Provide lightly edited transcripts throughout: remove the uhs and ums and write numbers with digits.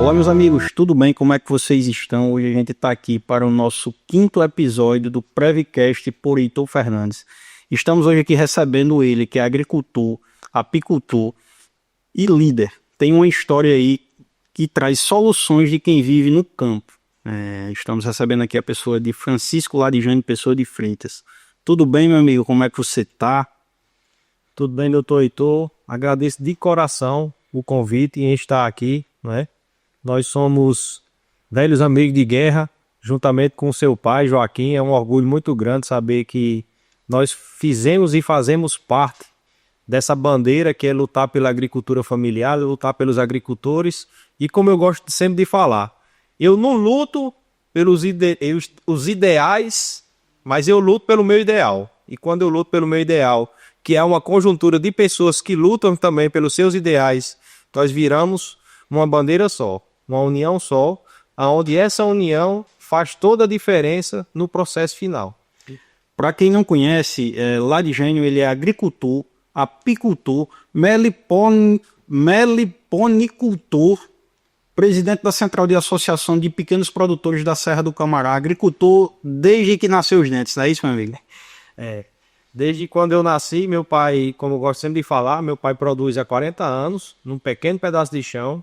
Olá, meus amigos, tudo bem? Como é que vocês estão? Hoje a gente está aqui para o nosso 5º episódio do Prevcast por Heitor Fernandes. Estamos hoje aqui recebendo ele, que é agricultor, apicultor e líder. Tem uma história aí que traz soluções de quem vive no campo. Estamos recebendo aqui a pessoa de Francisco Larijane Pessoa de Freitas. Tudo bem, meu amigo? Como é que você está? Tudo bem, doutor Heitor? Agradeço de coração o convite em estar aqui, né? Nós somos velhos amigos de guerra, juntamente com seu pai, Joaquim. É um orgulho muito grande saber que nós fizemos e fazemos parte dessa bandeira que é lutar pela agricultura familiar, lutar pelos agricultores. E como eu gosto sempre de falar, eu não luto pelos os ideais, mas eu luto pelo meu ideal. E quando eu luto pelo meu ideal, que é uma conjuntura de pessoas que lutam também pelos seus ideais, nós viramos uma bandeira só, uma união só, onde essa união faz toda a diferença no processo final. Para quem não conhece, Larijane, ele é agricultor, apicultor, meliponicultor, presidente da Central de Associação de Pequenos Produtores da Serra do Camará, agricultor desde que nasceu os dentes, não é isso, meu amigo? Desde quando eu nasci, meu pai, como eu gosto sempre de falar, meu pai produz há 40 anos, num pequeno pedaço de chão,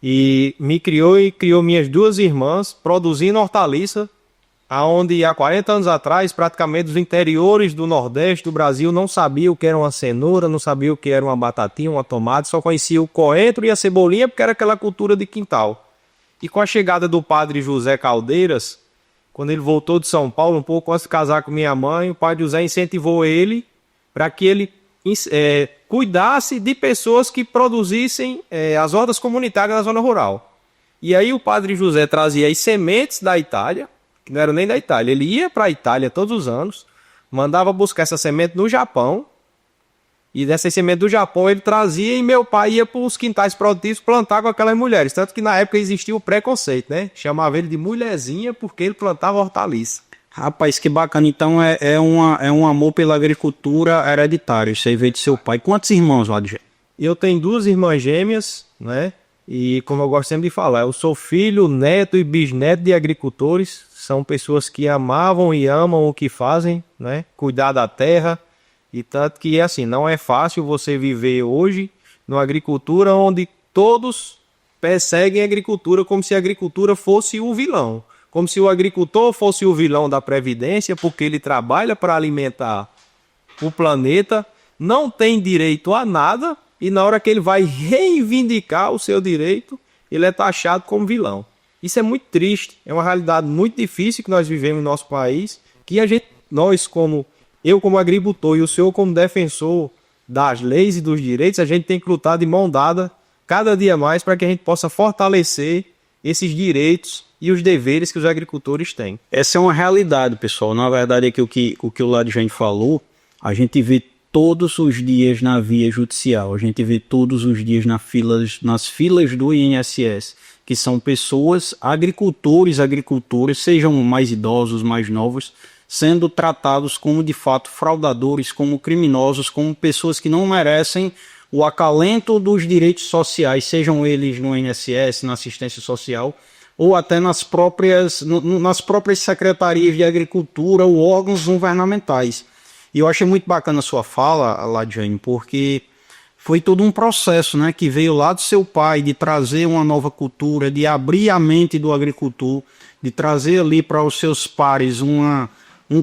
e me criou e criou minhas duas irmãs, produzindo hortaliça, aonde há 40 anos atrás, praticamente os interiores do Nordeste do Brasil não sabiam o que era uma cenoura, não sabiam o que era uma batatinha, uma tomate, só conhecia o coentro e a cebolinha, porque era aquela cultura de quintal. E com a chegada do padre José Caldeiras, quando ele voltou de São Paulo, um pouco antes de casar com minha mãe, o padre José incentivou ele para que ele cuidasse de pessoas que produzissem as hortas comunitárias na zona rural. E aí o padre José trazia as sementes da Itália, que não eram nem da Itália, ele ia para a Itália todos os anos, mandava buscar essa semente no Japão, e dessa semente do Japão ele trazia e meu pai ia para os quintais produtivos plantar com aquelas mulheres. Tanto que na época existia o preconceito, né? Chamava ele de mulherzinha porque ele plantava hortaliça. Rapaz, que bacana. Então é um amor pela agricultura hereditário. Isso aí veio de seu pai. Quantos irmãos, Larijane? Eu tenho duas irmãs gêmeas, né? E como eu gosto sempre de falar, eu sou filho, neto e bisneto de agricultores. São pessoas que amavam e amam o que fazem, né? Cuidar da terra. E tanto que, assim, não é fácil você viver hoje numa agricultura onde todos perseguem a agricultura como se a agricultura fosse o vilão. Como se o agricultor fosse o vilão da Previdência, porque ele trabalha para alimentar o planeta, não tem direito a nada, e na hora que ele vai reivindicar o seu direito, ele é taxado como vilão. Isso é muito triste, é uma realidade muito difícil que nós vivemos no nosso país, que eu como agricultor e o senhor como defensor das leis e dos direitos, a gente tem que lutar de mão dada cada dia mais para que a gente possa fortalecer esses direitos e os deveres que os agricultores têm. Essa é uma realidade, pessoal. Na verdade é que o que o Larijane falou, a gente vê todos os dias na via judicial, a gente vê todos os dias nas filas do INSS, que são pessoas, agricultores, sejam mais idosos, mais novos, sendo tratados como de fato fraudadores, como criminosos, como pessoas que não merecem o acalento dos direitos sociais, sejam eles no INSS, na assistência social, ou até nas próprias secretarias de agricultura ou órgãos governamentais. E eu achei muito bacana a sua fala, Larijane, porque foi todo um processo, né, que veio lá do seu pai, de trazer uma nova cultura, de abrir a mente do agricultor, de trazer ali para os seus pares um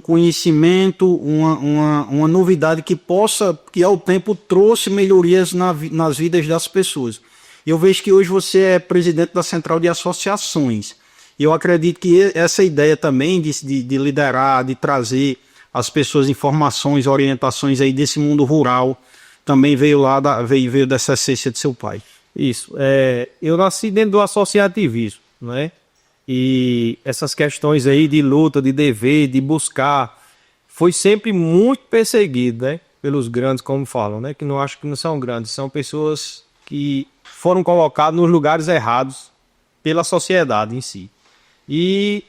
conhecimento, uma novidade que ao tempo trouxe melhorias nas vidas das pessoas. Eu vejo que hoje você é presidente da Central de Associações. E eu acredito que essa ideia também de liderar, de trazer às pessoas informações, orientações aí desse mundo rural, também veio dessa essência de seu pai. Isso. Eu nasci dentro do associativismo, né? E essas questões aí de luta, de dever, de buscar, foi sempre muito perseguido, né? Pelos grandes, como falam, né? Que não acho que não são grandes, são pessoas que foram colocadas nos lugares errados pela sociedade em si. E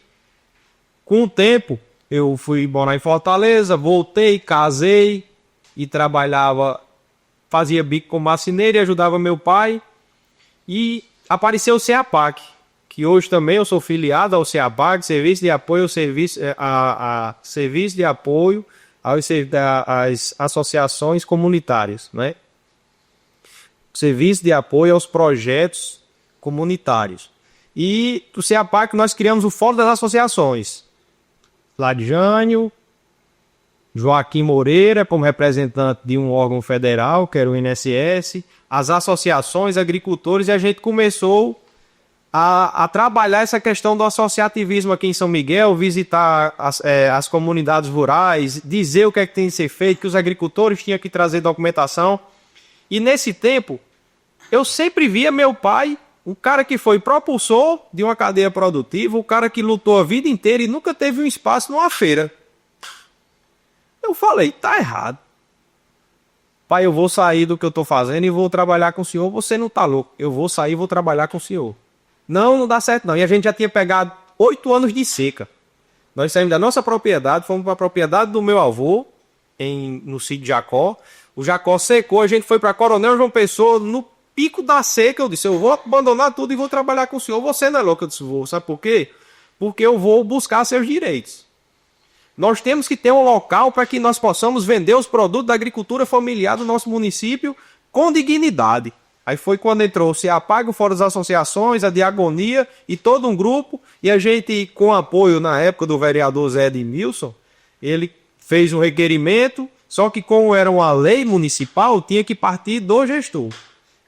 com o tempo, eu fui morar em Fortaleza, voltei, casei e trabalhava, fazia bico como marceneiro e ajudava meu pai. E apareceu o CEAPAC, que hoje também eu sou filiado ao CEAPAC, Serviço de Apoio ao Serviço, Serviço de Apoio às Associações Comunitárias, né? Serviço de Apoio aos Projetos Comunitários. E do CEAPAC nós criamos o Fórum das Associações. Ladjânio, Joaquim Moreira, como representante de um órgão federal, que era o INSS, as associações, agricultores, e a gente começou a trabalhar essa questão do associativismo aqui em São Miguel, visitar as comunidades rurais, dizer o que é que tem que ser feito, que os agricultores tinham que trazer documentação. E nesse tempo, eu sempre via meu pai, um cara que foi propulsor de uma cadeia produtiva, um cara que lutou a vida inteira e nunca teve um espaço numa feira. Eu falei, tá errado. Pai, eu vou sair do que eu tô fazendo e vou trabalhar com o senhor. Você não tá louco. Eu vou sair e vou trabalhar com o senhor. Não dá certo não. E a gente já tinha pegado 8 anos de seca. Nós saímos da nossa propriedade, fomos para a propriedade do meu avô, no sítio Jacó. O Jacó secou, a gente foi para Coronel João Pessoa, no pico da seca. Eu disse, eu vou abandonar tudo e vou trabalhar com o senhor. Você não é louco? Eu disse, vou. Sabe por quê? Porque eu vou buscar seus direitos. Nós temos que ter um local para que nós possamos vender os produtos da agricultura familiar do nosso município com dignidade. Aí foi quando entrou o CEAPAC, o Fórum das Associações, a Diagonia e todo um grupo. E a gente, com apoio na época do vereador Zé Edmilson, ele fez um requerimento, só que como era uma lei municipal, tinha que partir do gestor.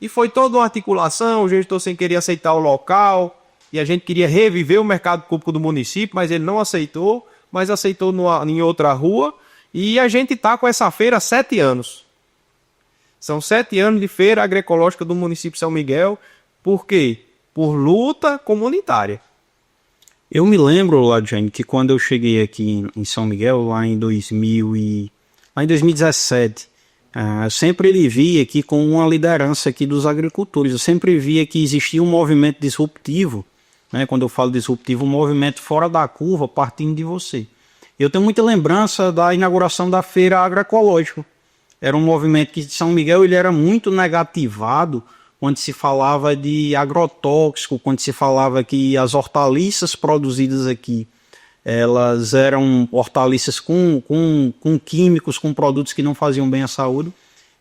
E foi toda uma articulação, o gestor sem querer aceitar o local, e a gente queria reviver o mercado público do município, mas ele não aceitou, mas aceitou em outra rua. E a gente está com essa feira há 7 anos. São 7 anos de feira agroecológica do município de São Miguel. Por quê? Por luta comunitária. Eu me lembro, Ladjane, que quando eu cheguei aqui em São Miguel, lá em 2017, eu sempre lhe vi aqui com uma liderança aqui dos agricultores. Eu sempre via que existia um movimento disruptivo, né? Quando eu falo disruptivo, um movimento fora da curva, partindo de você. Eu tenho muita lembrança da inauguração da feira agroecológica. Era um movimento que São Miguel ele era muito negativado quando se falava de agrotóxico, quando se falava que as hortaliças produzidas aqui, elas eram hortaliças com químicos, com produtos que não faziam bem à saúde.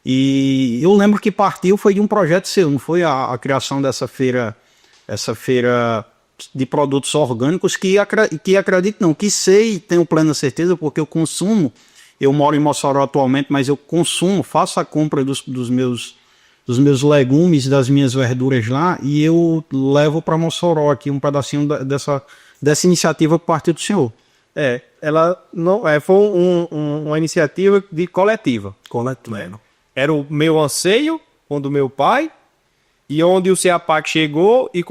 E eu lembro que partiu foi de um projeto seu, não foi a criação dessa feira, essa feira de produtos orgânicos que acredito não, que sei, tenho plena certeza, porque eu consumo. Eu moro em Mossoró atualmente, mas eu consumo, faço a compra dos meus legumes, das minhas verduras lá, e eu levo para Mossoró aqui um pedacinho dessa iniciativa que partiu do senhor. Ela não foi uma iniciativa coletiva. Coletiva. Era o meu anseio, do meu pai, e onde o CEAPAC chegou e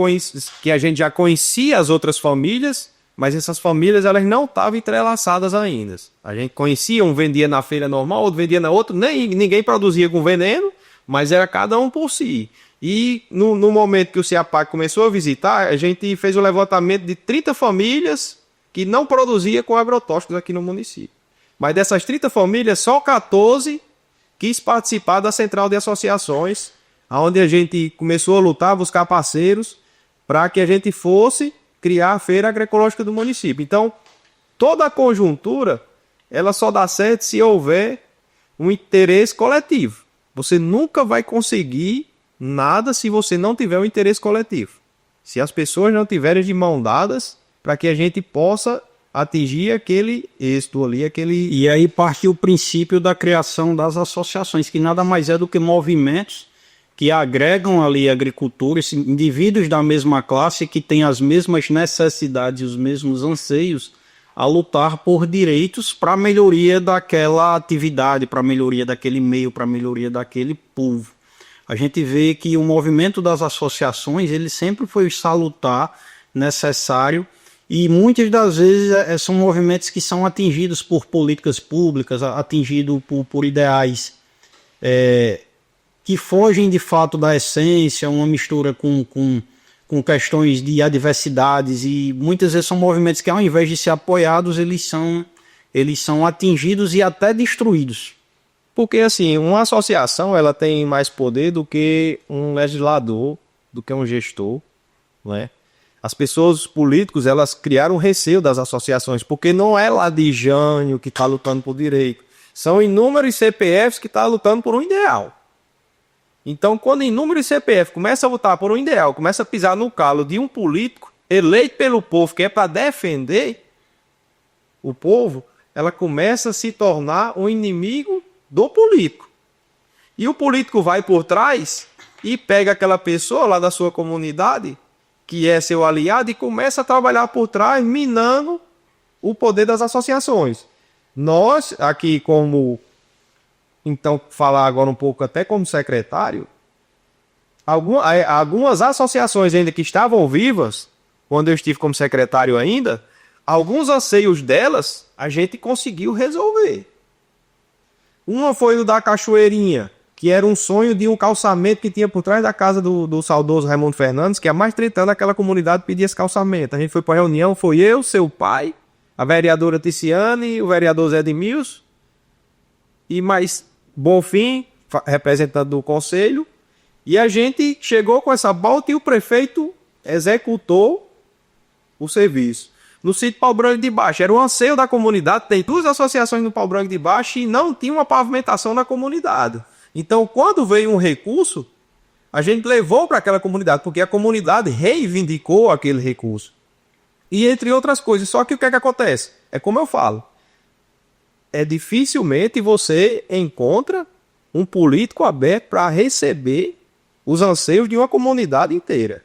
que a gente já conhecia as outras famílias, mas essas famílias elas não estavam entrelaçadas ainda. A gente conhecia, um vendia na feira normal, outro vendia na outra, ninguém produzia com veneno, mas era cada um por si. E no momento que o CEAPAC começou a visitar, a gente fez o levantamento de 30 famílias que não produziam com agrotóxicos aqui no município. Mas dessas 30 famílias, só 14 quis participar da central de associações, onde a gente começou a lutar, buscar parceiros, para que a gente fosse criar a feira agroecológica do município. Então, toda a conjuntura, ela só dá certo se houver um interesse coletivo. Você nunca vai conseguir nada se você não tiver um interesse coletivo. Se as pessoas não tiverem de mão dadas, para que a gente possa atingir aquele êxito ali, E aí parte o princípio da criação das associações, que nada mais é do que movimentos que agregam ali agricultores, indivíduos da mesma classe que têm as mesmas necessidades e os mesmos anseios a lutar por direitos para a melhoria daquela atividade, para a melhoria daquele meio, para a melhoria daquele povo. A gente vê que o movimento das associações ele sempre foi salutar, necessário, e muitas das vezes são movimentos que são atingidos por políticas públicas, atingidos por ideais que fogem de fato da essência, uma mistura com questões de adversidades, e muitas vezes são movimentos que ao invés de ser apoiados, eles são atingidos e até destruídos. Porque assim, uma associação ela tem mais poder do que um legislador do que um gestor, né? As pessoas, os políticos, elas criaram receio das associações, porque não é Ladijânio que está lutando por direito. São inúmeros CPFs que estão lutando por um ideal. Então, quando inúmeros CPF começam a lutar por um ideal, começa a pisar no calo de um político eleito pelo povo, que é para defender o povo, ela começa a se tornar um inimigo do político. E o político vai por trás e pega aquela pessoa lá da sua comunidade, que é seu aliado, e começa a trabalhar por trás, minando o poder das associações. Nós, aqui como, então, falar agora um pouco até como secretário, algumas associações ainda que estavam vivas, quando eu estive como secretário ainda, alguns anseios delas a gente conseguiu resolver. Uma foi o da Cachoeirinha, que era um sonho de um calçamento que tinha por trás da casa do saudoso Raimundo Fernandes, que há mais de 30 anos aquela comunidade pedia esse calçamento. A gente foi para a reunião, foi eu, seu pai, a vereadora Ticiane, o vereador Zé Edmilson, e mais Bonfim, representante do conselho, e a gente chegou com essa pauta e o prefeito executou o serviço. No sítio Pau Branco de Baixo, era o anseio da comunidade, tem 2 associações no Pau Branco de Baixo e não tinha uma pavimentação na comunidade. Então, quando veio um recurso, a gente levou para aquela comunidade, porque a comunidade reivindicou aquele recurso. E entre outras coisas, só que o que é que acontece? É como eu falo, dificilmente você encontra um político aberto para receber os anseios de uma comunidade inteira.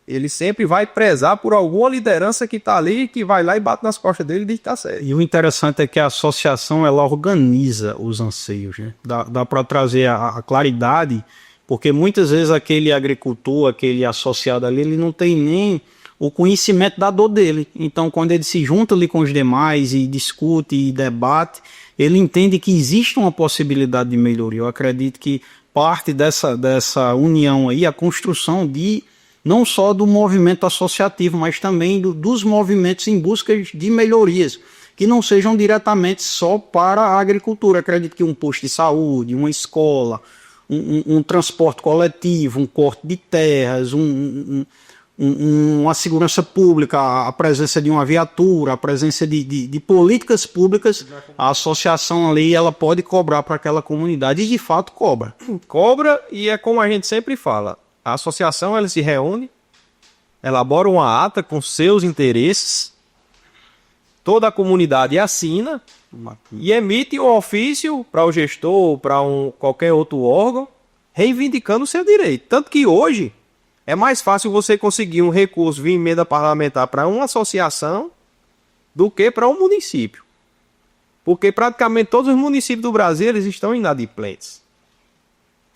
Ele sempre vai prezar por alguma liderança que está ali, que vai lá e bate nas costas dele e diz que está certo. E o interessante é que a associação ela organiza os anseios, né? Dá para trazer a claridade, porque muitas vezes aquele agricultor, aquele associado ali, ele não tem nem o conhecimento da dor dele. Então, quando ele se junta ali com os demais e discute e debate, ele entende que existe uma possibilidade de melhoria. Eu acredito que parte dessa união aí, a construção de não só do movimento associativo, mas também dos movimentos em busca de melhorias, que não sejam diretamente só para a agricultura. Acredito que um posto de saúde, uma escola, um transporte coletivo, um corte de terras, uma segurança pública, a presença de uma viatura, a presença de políticas públicas, a associação ali ela pode cobrar para aquela comunidade, e de fato cobra. Cobra, e é como a gente sempre fala, a associação ela se reúne, elabora uma ata com seus interesses, toda a comunidade assina e emite um ofício para o gestor, para qualquer outro órgão, reivindicando o seu direito. Tanto que hoje é mais fácil você conseguir um recurso via emenda parlamentar para uma associação do que para um município. Porque praticamente todos os municípios do Brasil eles estão inadimplentes.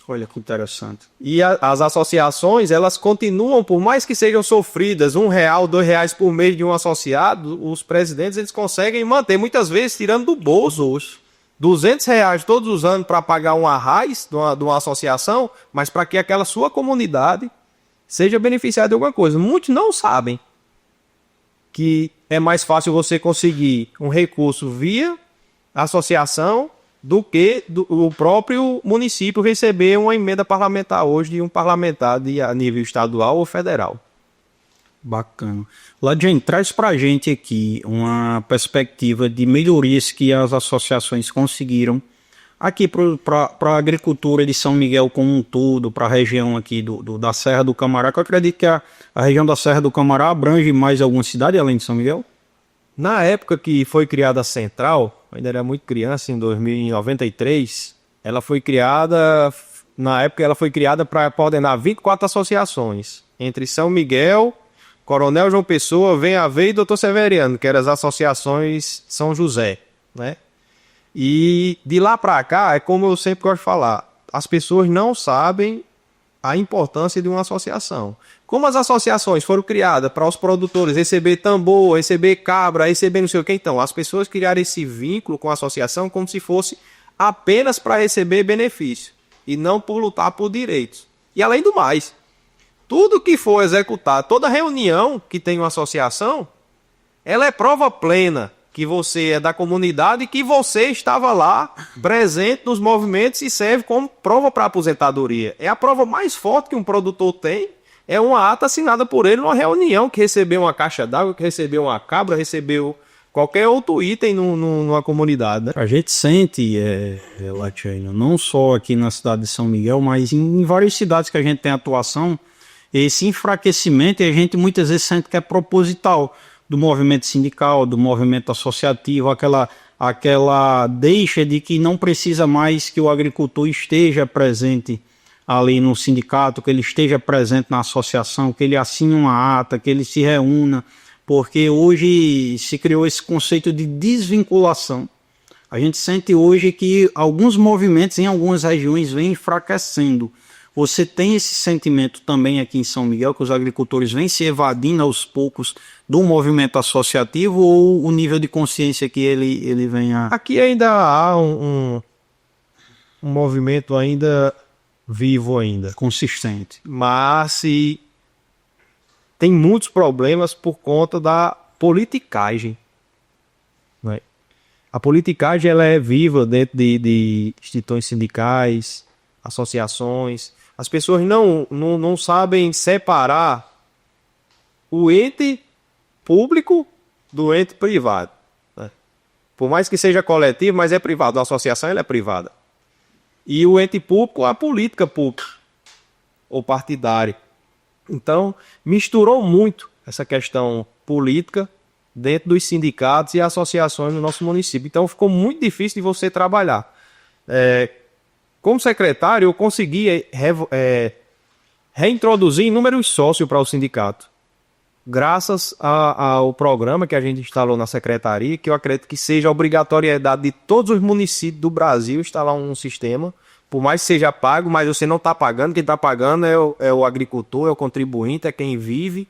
Olha que interessante. E as associações, elas continuam, por mais que sejam sofridas, R$1, R$2 por mês de um associado, os presidentes eles conseguem manter, muitas vezes tirando do bolso R$200 todos os anos para pagar um arraiz de uma associação, mas para que aquela sua comunidade seja beneficiada de alguma coisa. Muitos não sabem que é mais fácil você conseguir um recurso via associação do que o próprio município receber uma emenda parlamentar hoje de um parlamentar a nível estadual ou federal. Bacana. Ladjane, traz para a gente aqui uma perspectiva de melhorias que as associações conseguiram aqui para a agricultura de São Miguel como um todo, para a região aqui da Serra do Camará, que eu acredito que a região da Serra do Camará abrange mais alguma cidade além de São Miguel? Na época que foi criada a Central, ainda era muito criança, em 1993, ela foi criada para coordenar 24 associações, entre São Miguel, Coronel João Pessoa, Venha Ver e Doutor Severiano, que eram as associações São José, né? E de lá para cá, é como eu sempre gosto de falar, as pessoas não sabem a importância de uma associação. Como as associações foram criadas para os produtores receber tambor, receber cabra, receber não sei o que, então as pessoas criaram esse vínculo com a associação como se fosse apenas para receber benefício e não por lutar por direitos. E além do mais, tudo que for executar, toda reunião que tem uma associação, ela é prova plena que você é da comunidade e que você estava lá presente nos movimentos e serve como prova para aposentadoria. É a prova mais forte que um produtor tem, é uma ata assinada por ele numa reunião, que recebeu uma caixa d'água, que recebeu uma cabra, recebeu qualquer outro item numa comunidade, né? A gente sente, Latiano, não só aqui na cidade de São Miguel, mas em várias cidades que a gente tem atuação, esse enfraquecimento, e a gente muitas vezes sente que é proposital do movimento sindical, do movimento associativo, aquela deixa de que não precisa mais que o agricultor esteja presente ali no sindicato, que ele esteja presente na associação, que ele assine uma ata, que ele se reúna, porque hoje se criou esse conceito de desvinculação. A gente sente hoje que alguns movimentos em algumas regiões vêm enfraquecendo. Você tem esse sentimento também aqui em São Miguel, que os agricultores vêm se evadindo aos poucos do movimento associativo, ou o nível de consciência que ele vem a... Aqui ainda há um movimento ainda vivo ainda. consistente. Mas tem muitos problemas por conta da politicagem. Né? A politicagem ela é viva dentro de instituições sindicais, associações. As pessoas não sabem separar o ente público do ente privado. Né? Por mais que seja coletivo, mas é privado. A associação ela é privada. E o ente público, a política pública ou partidária. Então, misturou muito essa questão política dentro dos sindicatos e associações no nosso município. Então, ficou muito difícil de você trabalhar. Como secretário, eu consegui reintroduzir inúmeros sócios para o sindicato. Graças ao programa que a gente instalou na secretaria, que eu acredito que seja a obrigatoriedade de todos os municípios do Brasil instalar um sistema, por mais que seja pago, mas você não está pagando, quem está pagando é o agricultor, é o contribuinte, é quem vive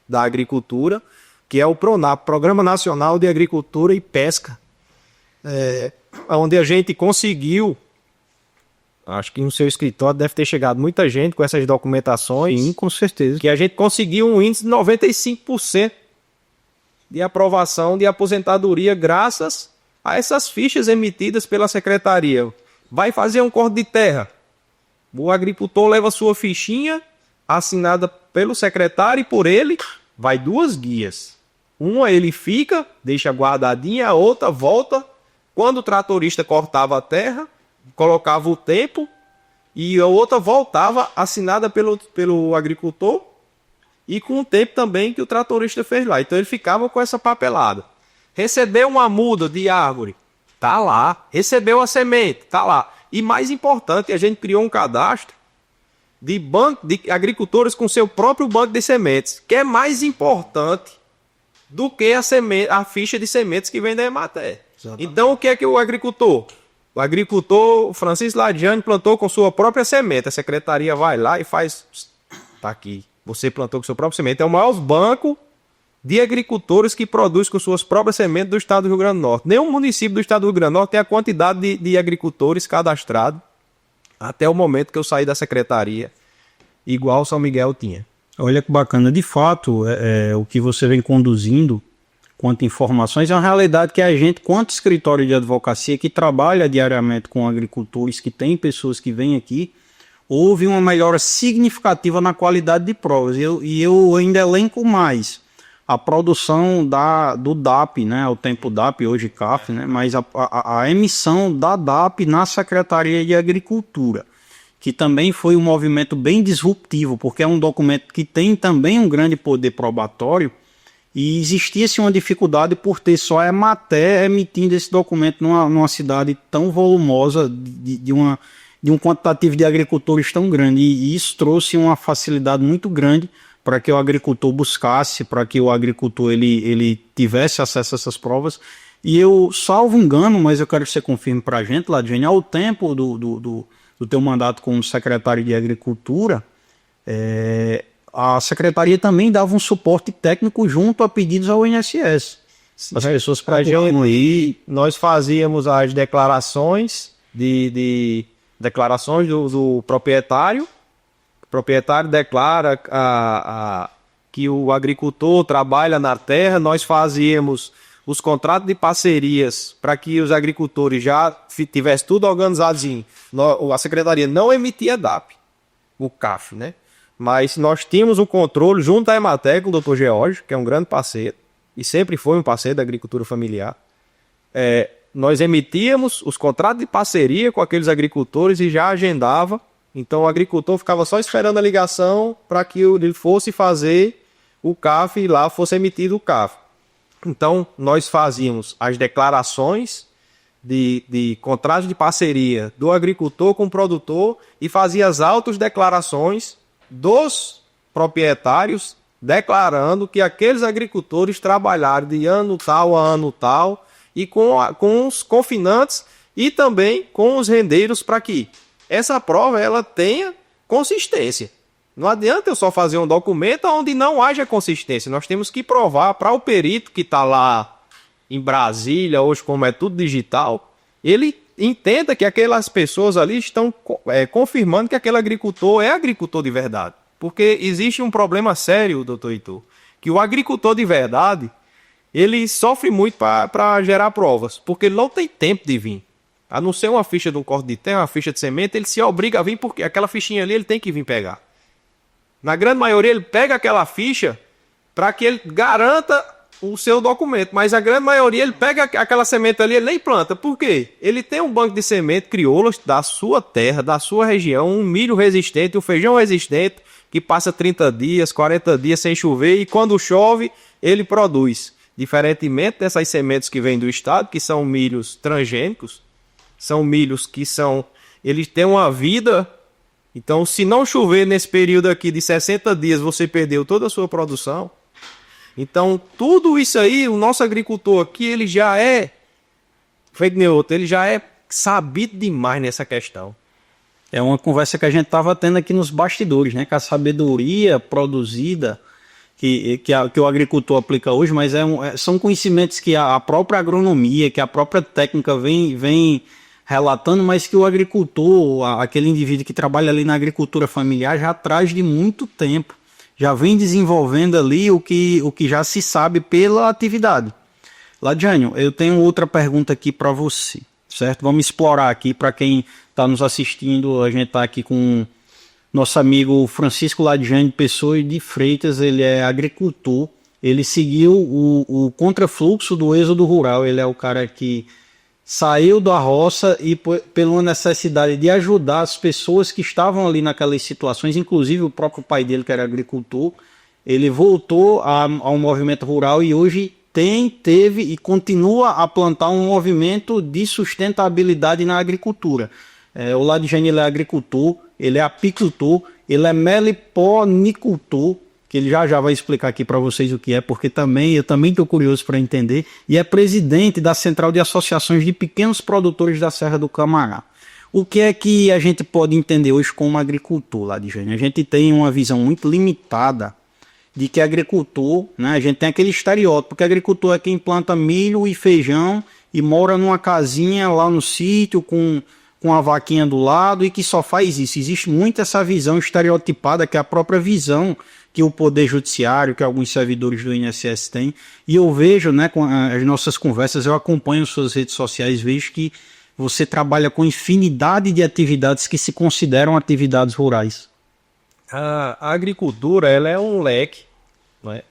da agricultura, que é o PRONAP, Programa Nacional de Agricultura e Pesca, onde a gente conseguiu, acho que no seu escritório deve ter chegado muita gente com essas documentações. Sim, com certeza. Que a gente conseguiu um índice de 95% de aprovação de aposentadoria graças a essas fichas emitidas pela secretaria. Vai fazer um corte de terra. O agricultor leva sua fichinha assinada pelo secretário e por ele vai 2 guias. Uma ele fica, deixa guardadinha, a outra volta. Quando o tratorista cortava a terra, colocava o tempo e a outra voltava assinada pelo agricultor e com o tempo também que o tratorista fez lá. Então ele ficava com essa papelada. Recebeu uma muda de árvore, tá lá. Recebeu a semente, tá lá. E mais importante, a gente criou um cadastro de agricultores com seu próprio banco de sementes, que é mais importante do que a ficha de sementes que vem da Emater. Então o que é que o agricultor Francisco Ladiani plantou com sua própria semente. A secretaria vai lá e faz... Tá aqui. Você plantou com sua própria semente. É o maior banco de agricultores que produz com suas próprias sementes do estado do Rio Grande do Norte. Nenhum município do estado do Rio Grande do Norte tem a quantidade de agricultores cadastrados até o momento que eu saí da secretaria, igual São Miguel tinha. Olha que bacana. De fato, o que você vem conduzindo quanto informações, é uma realidade que a gente, quanto escritório de advocacia que trabalha diariamente com agricultores, que tem pessoas que vêm aqui, houve uma melhora significativa na qualidade de provas. E eu ainda elenco mais a produção do DAP, né, o tempo DAP, hoje CAF, né, mas a emissão da DAP na Secretaria de Agricultura, que também foi um movimento bem disruptivo, porque é um documento que tem também um grande poder probatório. E existia-se uma dificuldade por ter só a Emater emitindo esse documento numa cidade tão volumosa, de um quantitativo de agricultores tão grande. E isso trouxe uma facilidade muito grande para que o agricultor buscasse, para que o agricultor ele tivesse acesso a essas provas. E eu, salvo engano, mas eu quero que você confirme para a gente, Ladiane, ao tempo do teu mandato como secretário de Agricultura, a secretaria também dava um suporte técnico junto a pedidos ao INSS. As pessoas procuravam ir. Nós fazíamos as declarações declarações do proprietário. O proprietário declara que o agricultor trabalha na terra. Nós fazíamos os contratos de parcerias para que os agricultores já tivessem tudo organizadinho. A secretaria não emitia DAP, o CAF, né? mas nós tínhamos o controle junto à Emater, com o Dr. Geórgio, que é um grande parceiro, e sempre foi um parceiro da agricultura familiar. Nós emitíamos os contratos de parceria com aqueles agricultores e já agendava. Então o agricultor ficava só esperando a ligação para que ele fosse fazer o CAF e lá fosse emitido o CAF. Então nós fazíamos as declarações de contrato de parceria do agricultor com o produtor e fazia as autodeclarações dos proprietários declarando que aqueles agricultores trabalharam de ano tal a ano tal e com os confinantes e também com os rendeiros para que essa prova ela tenha consistência. Não adianta eu só fazer um documento onde não haja consistência. Nós temos que provar para o perito que está lá em Brasília, hoje como é tudo digital, ele entenda que aquelas pessoas ali estão confirmando que aquele agricultor é agricultor de verdade. Porque existe um problema sério, doutor Heitor, que o agricultor de verdade, ele sofre muito para gerar provas, porque ele não tem tempo de vir. A não ser uma ficha de um corte de terra, uma ficha de semente, ele se obriga a vir porque aquela fichinha ali ele tem que vir pegar. Na grande maioria ele pega aquela ficha para que ele garanta o seu documento, mas a grande maioria ele pega aquela semente ali e ele nem planta. Por quê? Ele tem um banco de semente crioulas da sua terra, da sua região, um milho resistente, um feijão resistente, que passa 30 dias, 40 dias sem chover e quando chove ele produz. Diferentemente dessas sementes que vêm do estado, que são milhos transgênicos, são milhos que eles têm uma vida. Então, se não chover nesse período aqui de 60 dias, você perdeu toda a sua produção. Então, tudo isso aí, o nosso agricultor aqui, ele já é fake news, ele já é sabido demais nessa questão. É uma conversa que a gente estava tendo aqui nos bastidores, né? Que a sabedoria produzida que o agricultor aplica hoje, mas são conhecimentos que a própria agronomia, que a própria técnica vem relatando, mas que o agricultor, aquele indivíduo que trabalha ali na agricultura familiar, já traz de muito tempo, já vem desenvolvendo ali o que já se sabe pela atividade. Ladiânio, eu tenho outra pergunta aqui para você, certo? Vamos explorar aqui para quem está nos assistindo. A gente está aqui com nosso amigo Francisco Ladiânio Pessoa de Freitas, ele é agricultor, ele seguiu o contrafluxo do êxodo rural, ele é o cara que saiu da roça e pela necessidade de ajudar as pessoas que estavam ali naquelas situações, inclusive o próprio pai dele que era agricultor, ele voltou ao movimento rural e hoje teve e continua a plantar um movimento de sustentabilidade na agricultura. O Ladiânio ele é agricultor, ele é apicultor, ele é meliponicultor, que ele já vai explicar aqui para vocês o que é, porque eu também estou curioso para entender, e é presidente da Central de Associações de Pequenos Produtores da Serra do Camará. O que é que a gente pode entender hoje como agricultor, Ladiânio? A gente tem uma visão muito limitada de que agricultor, né, a gente tem aquele estereótipo, que agricultor é quem planta milho e feijão e mora numa casinha lá no sítio com a vaquinha do lado e que só faz isso. Existe muito essa visão estereotipada, que é a própria visão que o Poder Judiciário, que alguns servidores do INSS têm. E eu vejo, né, com as nossas conversas, eu acompanho suas redes sociais, vejo que você trabalha com infinidade de atividades que se consideram atividades rurais. A agricultura, ela é um leque, né?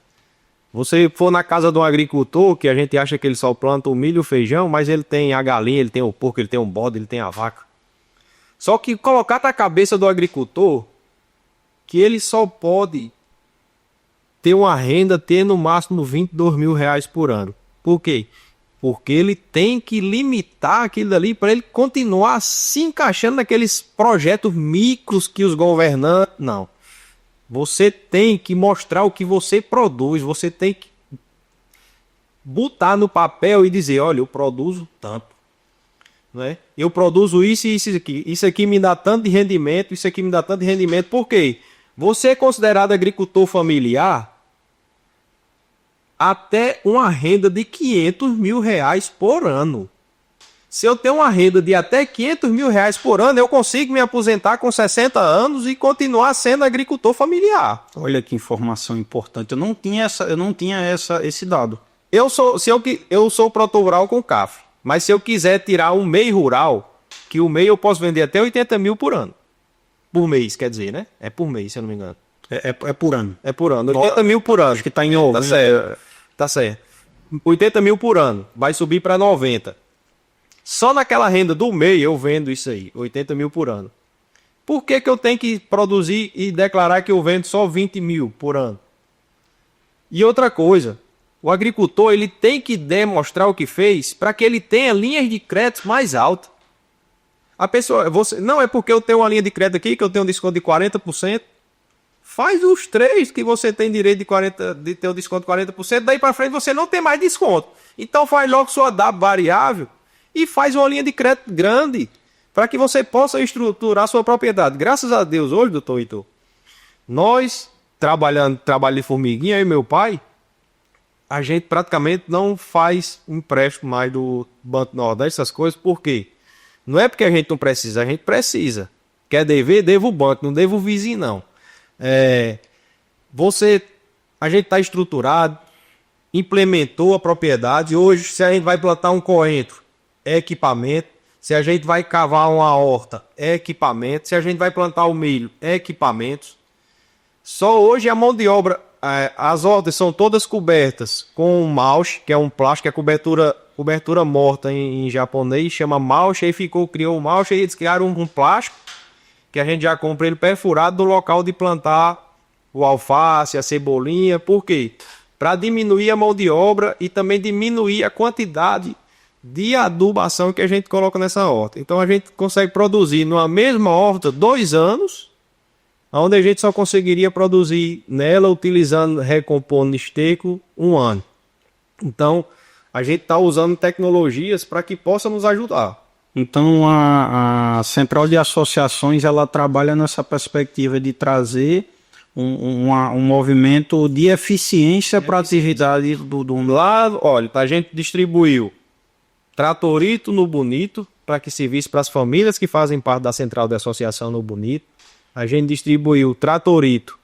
Você for na casa de um agricultor, que a gente acha que ele só planta o milho e o feijão, mas ele tem a galinha, ele tem o porco, ele tem o bode, ele tem a vaca. Só que colocar na cabeça do agricultor que ele só pode ter uma renda, ter no máximo 22 mil reais por ano. Por quê? Porque ele tem que limitar aquilo ali para ele continuar se encaixando naqueles projetos micros que os governantes... Não. Você tem que mostrar o que você produz, você tem que botar no papel e dizer, olha, eu produzo tanto, né? Eu produzo isso e isso aqui me dá tanto de rendimento, isso aqui me dá tanto de rendimento. Por quê? Você é considerado agricultor familiar até uma renda de 500 mil reais por ano. Se eu tenho uma renda de até 500 mil reais por ano, eu consigo me aposentar com 60 anos e continuar sendo agricultor familiar. Olha que informação importante. Eu não tinha esse dado. Eu sou produtor rural com CAF, mas se eu quiser tirar um MEI rural, que o MEI eu posso vender até 80 mil por ano. Por mês, quer dizer, né? É por mês, se eu não me engano. É por ano. É por ano. 80 mil por ano. Acho que tá em ovo. Tá certo. Tá certo. 80 mil por ano. Vai subir para 90. Só naquela renda do MEI eu vendo isso aí. 80 mil por ano. Por que eu tenho que produzir e declarar que eu vendo só 20 mil por ano? E outra coisa, o agricultor ele tem que demonstrar o que fez para que ele tenha linhas de crédito mais altas. A pessoa, não é porque eu tenho uma linha de crédito aqui que eu tenho um desconto de 40%. Faz os 3 que você tem direito de ter o desconto de 40%. Daí para frente você não tem mais desconto. Então faz logo sua DAB variável e faz uma linha de crédito grande para que você possa estruturar a sua propriedade. Graças a Deus, hoje, doutor Heitor, nós, trabalho de formiguinha, eu e meu pai, a gente praticamente não faz empréstimo mais do Banco Nordeste, essas coisas. Por quê? Não é porque a gente não precisa, a gente precisa. Quer dever, deva o banco, não deva o vizinho, não. A gente está estruturado, implementou a propriedade. Hoje, se a gente vai plantar um coentro, é equipamento. Se a gente vai cavar uma horta, é equipamento. Se a gente vai plantar o milho, é equipamentos. Só hoje a mão de obra, as hortas são todas cobertas com mulch, que é um plástico, é cobertura morta em japonês, chama mulch. Aí criou o mulch e eles criaram um plástico que a gente já compra ele perfurado do local de plantar o alface, a cebolinha. Por quê? Para diminuir a mão de obra e também diminuir a quantidade de adubação que a gente coloca nessa horta. Então a gente consegue produzir numa mesma horta 2 anos, onde a gente só conseguiria produzir nela utilizando recompondo esterco 1 ano. Então a gente está usando tecnologias para que possa nos ajudar. Então a Central de Associações ela trabalha nessa perspectiva de trazer um movimento de eficiência para a atividade do... Lá, olha, a gente distribuiu Tratorito no Bonito, para que servisse para as famílias que fazem parte da Central de Associação no Bonito. A gente distribuiu Tratorito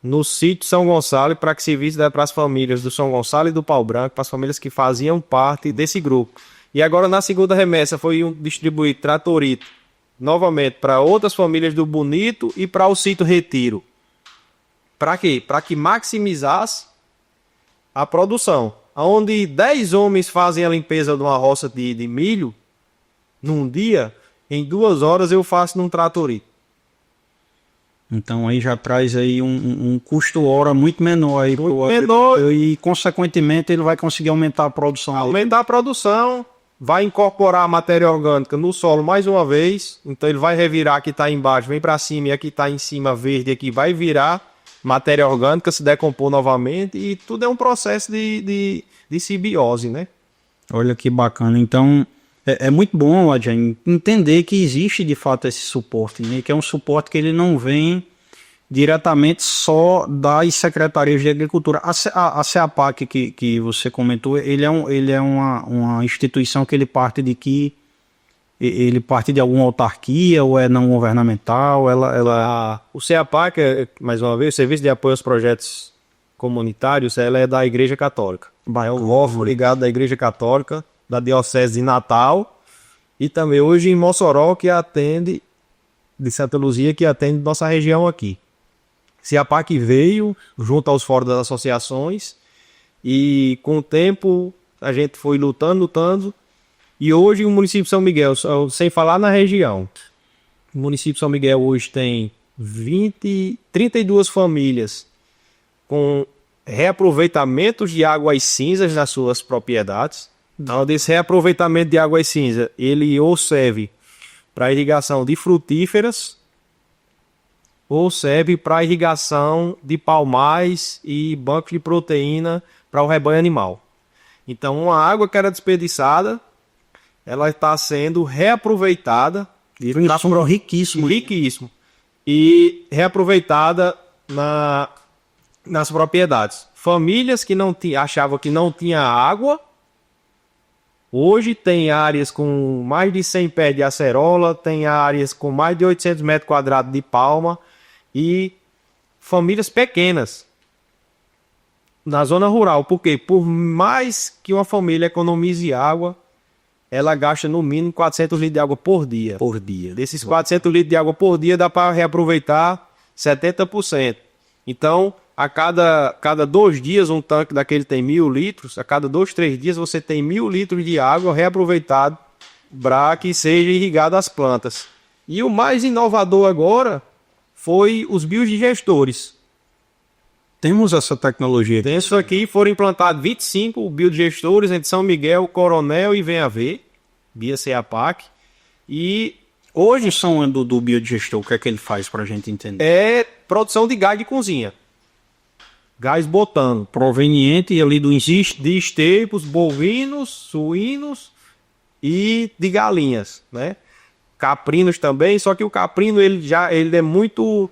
no sítio São Gonçalo, para que servisse para as famílias do São Gonçalo e do Pau Branco, para as famílias que faziam parte desse grupo. E agora na segunda remessa foi distribuir Tratorito novamente para outras famílias do Bonito e para o sítio Retiro. Para quê? Para que maximizasse a produção. Onde 10 homens fazem a limpeza de uma roça de milho, num dia, em 2 horas eu faço num Tratorito. Então aí já traz aí um custo hora muito menor aí e consequentemente ele vai conseguir aumentar a produção. Aumentar a produção, vai incorporar a matéria orgânica no solo mais uma vez. Então ele vai revirar, aqui está embaixo, vem para cima, e aqui está em cima verde, aqui vai virar matéria orgânica, se decompor novamente, e tudo é um processo de simbiose, né? Olha que bacana. Então é muito bom, Adjan, entender que existe de fato esse suporte, né? Que é um suporte que ele não vem diretamente só das secretarias de agricultura. A CEAPAC que você comentou, ele é uma instituição que ele parte de que ele parte de alguma autarquia ou é não governamental? O CEAPAC, mais uma vez, o Serviço de Apoio aos Projetos Comunitários, ela é da Igreja Católica. É um órgão ligado da Igreja Católica, da Diocese de Natal, e também hoje em Mossoró, que atende, de Santa Luzia, que atende nossa região aqui. CEAPAC veio junto aos fóruns das associações, e com o tempo a gente foi lutando, e hoje o município de São Miguel, sem falar na região, o município de São Miguel hoje tem 32 famílias com reaproveitamentos de águas cinzas nas suas propriedades. Então, desse reaproveitamento de águas cinzas, ele ou serve para irrigação de frutíferas, ou serve para irrigação de palmais e bancos de proteína para o rebanho animal. Então, uma água que era desperdiçada, ela está sendo reaproveitada. Riquíssimo. Riquíssimo. E reaproveitada nas propriedades. Famílias que achavam que não tinha água, hoje tem áreas com mais de 100 pés de acerola, tem áreas com mais de 800 metros quadrados de palma, e famílias pequenas na zona rural. Por quê? Por mais que uma família economize água, ela gasta no mínimo 400 litros de água por dia. Desses 400 litros de água por dia dá para reaproveitar 70%. Então, a cada 2 dias, um tanque daquele tem 1.000 litros. A cada 2, 3 dias, você tem 1.000 litros de água reaproveitado para que seja irrigado as plantas. E o mais inovador agora foi os biodigestores. Temos essa tecnologia aqui. Dentro aqui foram implantados 25 biodigestores entre São Miguel, Coronel e Venha Ver, via CEAPAC. E Hoje são do biodigestor, o que é que ele faz para a gente entender? é produção de gás de cozinha. Gás botano. Proveniente ali do De esterpos bovinos, suínos e de galinhas, né? Caprinos também, só que o caprino ele é muito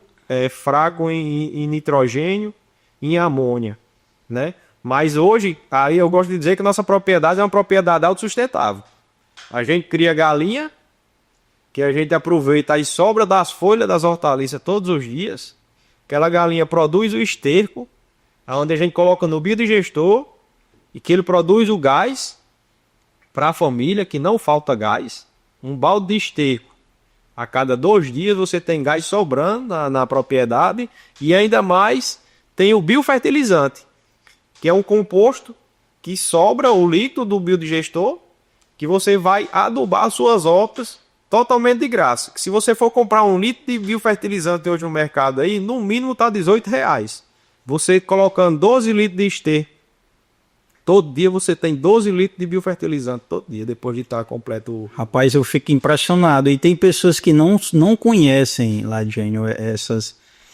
fraco em nitrogênio e em amônia, né? Mas hoje, aí eu gosto de dizer que nossa propriedade é uma propriedade autossustentável. A gente cria galinha, que a gente aproveita as sobras das folhas das hortaliças todos os dias. Aquela galinha produz o esterco, onde a gente coloca no biodigestor e que ele produz o gás para a família, que não falta gás. Um balde de esterco. A cada 2 dias você tem gás sobrando na propriedade e ainda mais tem o biofertilizante, que é um composto que sobra o líquido do biodigestor que você vai adubar suas hortas totalmente de graça. Que se você for comprar 1 litro de biofertilizante hoje no mercado aí, no mínimo está R$18. Você colocando 12 litros de esterco, todo dia você tem 12 litros de biofertilizante, todo dia, depois de estar completo. Rapaz, eu fico impressionado. E tem pessoas que não conhecem, Ladiano,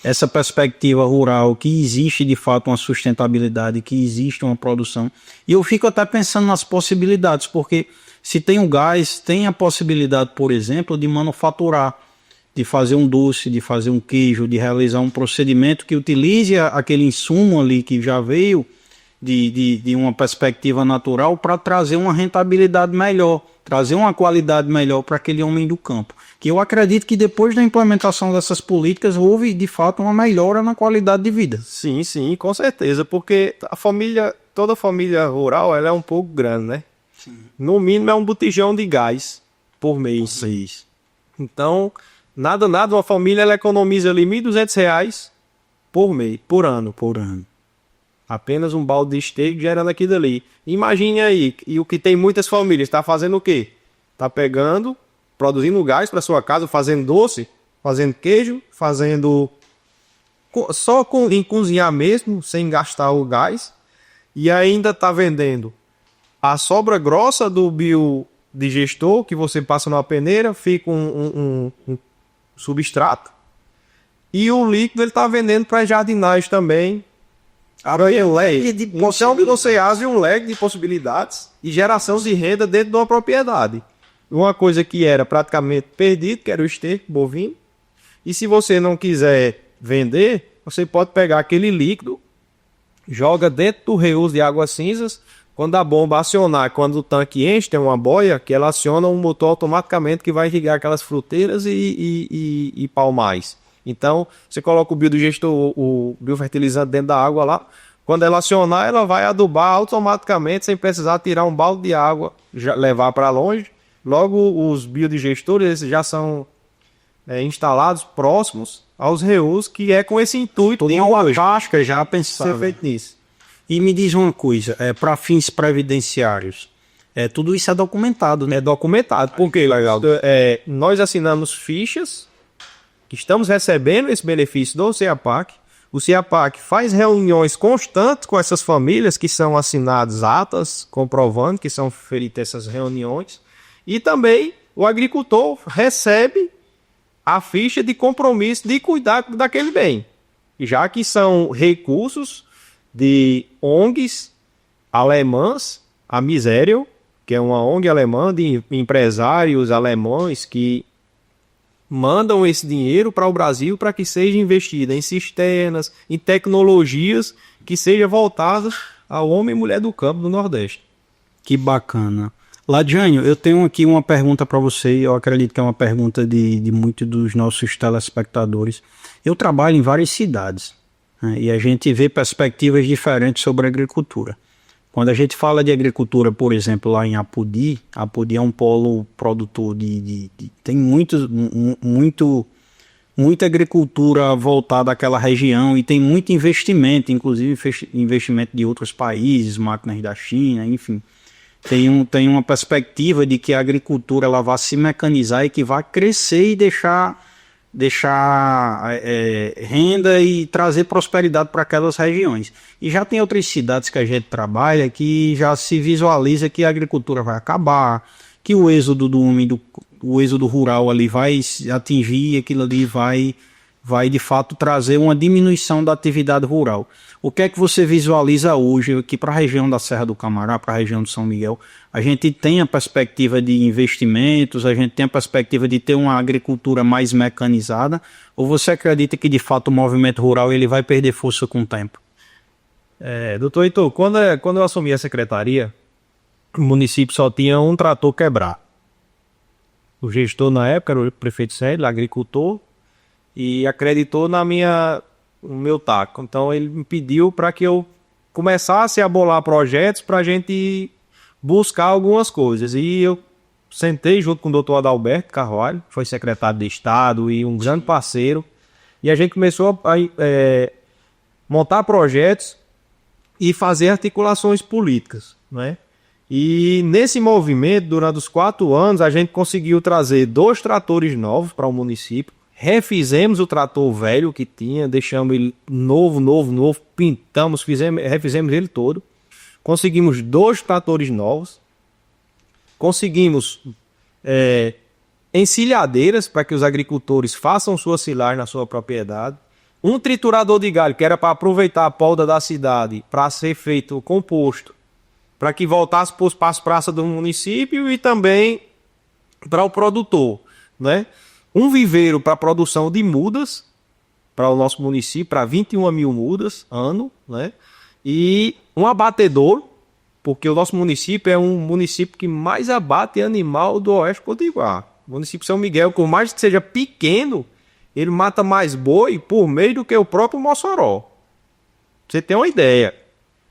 essa perspectiva rural, que existe de fato uma sustentabilidade, que existe uma produção. E eu fico até pensando nas possibilidades, porque se tem o gás, tem a possibilidade, por exemplo, de manufaturar, de fazer um doce, de fazer um queijo, de realizar um procedimento que utilize aquele insumo ali que já veio de uma perspectiva natural para trazer uma rentabilidade melhor, trazer uma qualidade melhor para aquele homem do campo. Que eu acredito que depois da implementação dessas políticas houve de fato uma melhora na qualidade de vida. Sim, sim, com certeza, porque toda família rural, ela é um pouco grande, né? Sim. No mínimo é um botijão de gás por mês. Isso. Então, nada, uma família ela economiza ali R$1.200 por mês, por ano. Apenas um balde de esterco gerando aquilo ali. Imagine aí, e o que tem muitas famílias, está fazendo o quê? Está pegando, produzindo gás para sua casa, fazendo doce, fazendo queijo, fazendo em cozinhar mesmo, sem gastar o gás, e ainda está vendendo a sobra grossa do biodigestor que você passa numa peneira, fica um substrato. E o líquido ele está vendendo para jardinagem também. Você abre um leque de possibilidades e geração de renda dentro de uma propriedade. Uma coisa que era praticamente perdido, que era o esterco bovino. E se você não quiser vender, você pode pegar aquele líquido, joga dentro do reuso de águas cinzas. Quando a bomba acionar, quando o tanque enche, tem uma boia que ela aciona um motor automaticamente que vai irrigar aquelas fruteiras e palmais. Então, você coloca o biodigestor, o biofertilizante dentro da água lá. Quando ela acionar, ela vai adubar automaticamente, sem precisar tirar um balde de água, levar para longe. Logo, os biodigestores já são instalados próximos aos reusos, que é com esse intuito. Tem uma casca já pensada. Ser feito nisso. E me diz uma coisa, para fins previdenciários, tudo isso é documentado, né? É documentado. Por quê, legal? Nós assinamos fichas, que estamos recebendo esse benefício do CEAPAC. O CEAPAC faz reuniões constantes com essas famílias, que são assinadas atas, comprovando que são feitas essas reuniões. E também o agricultor recebe a ficha de compromisso de cuidar daquele bem. Já que são recursos de ONGs alemãs, a Misério, que é uma ONG alemã de empresários alemães que mandam esse dinheiro para o Brasil para que seja investido em cisternas, em tecnologias que sejam voltadas ao homem e mulher do campo do Nordeste. Que bacana. Ladiano, eu tenho aqui uma pergunta para você, eu acredito que é uma pergunta de muitos dos nossos telespectadores. Eu trabalho em várias cidades, né, e a gente vê perspectivas diferentes sobre a agricultura. Quando a gente fala de agricultura, por exemplo, lá em Apodi é um polo produtor tem muito muita agricultura voltada àquela região e tem muito investimento, inclusive investimento de outros países, máquinas da China, enfim. Tem uma perspectiva de que a agricultura ela vai se mecanizar e que vai crescer e deixar renda e trazer prosperidade para aquelas regiões. E já tem outras cidades que a gente trabalha que já se visualiza que a agricultura vai acabar, que o êxodo do homem, o êxodo rural ali vai atingir, aquilo ali vai de fato trazer uma diminuição da atividade rural. O que é que você visualiza hoje aqui para a região da Serra do Camará, para a região de São Miguel? A gente tem a perspectiva de investimentos, a gente tem a perspectiva de ter uma agricultura mais mecanizada, ou você acredita que de fato o movimento rural ele vai perder força com o tempo? Doutor Heitor, quando eu assumi a secretaria, o município só tinha um trator quebrar. O gestor na época era o prefeito Célio, agricultor, e acreditou no meu taco. Então ele me pediu para que eu começasse a bolar projetos para a gente buscar algumas coisas. E eu sentei junto com o doutor Adalberto Carvalho, que foi secretário de Estado e um grande parceiro, e a gente começou a montar projetos e fazer articulações políticas, né? E nesse movimento, durante os 4 anos, a gente conseguiu trazer 2 tratores novos para o município. Refizemos o trator velho que tinha, deixamos ele novo, pintamos, refizemos ele todo. Conseguimos 2 tratores novos. Conseguimos encilhadeiras para que os agricultores façam sua silagem na sua propriedade. Um triturador de galho que era para aproveitar a polda da cidade para ser feito composto, para que voltasse para as praças do município e também para o produtor, né? Um viveiro para a produção de mudas para o nosso município, para 21 mil mudas ano, né? E um abatedor, porque o nosso município é um município que mais abate animal do Oeste Potiguar. O município de São Miguel, por mais que seja pequeno, ele mata mais boi por mês do que o próprio Mossoró. Pra você ter uma ideia.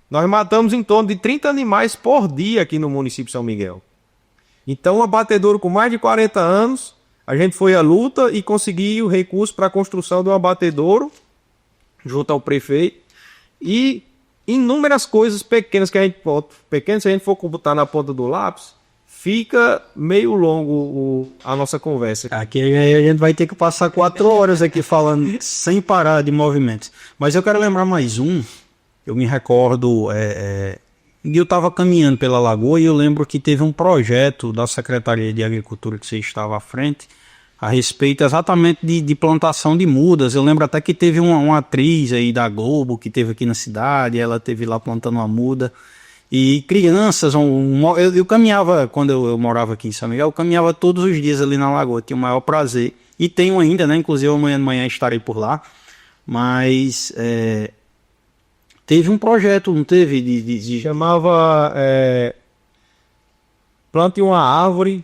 Nós matamos em torno de 30 animais por dia aqui no município de São Miguel. Então, um abatedouro com mais de 40 anos, a gente foi à luta e conseguiu recurso para a construção de um abatedouro, junto ao prefeito, e inúmeras coisas pequenas que a gente pode... Pequenas, se a gente for computar na ponta do lápis, fica meio longo a nossa conversa. Aqui a gente vai ter que passar 4 horas aqui falando sem parar de movimentos. Mas eu quero lembrar mais um. Eu me recordo, eu estava caminhando pela lagoa e eu lembro que teve um projeto da Secretaria de Agricultura que você estava à frente, a respeito exatamente de plantação de mudas. Eu lembro até que teve uma atriz aí da Globo que teve aqui na cidade, ela teve lá plantando uma muda. E crianças, eu caminhava, quando eu morava aqui em São Miguel, eu caminhava todos os dias ali na lagoa, tinha o maior prazer. E tenho ainda, né? Inclusive amanhã de manhã estarei por lá. Mas... teve um projeto, não teve? Chamava Plante uma árvore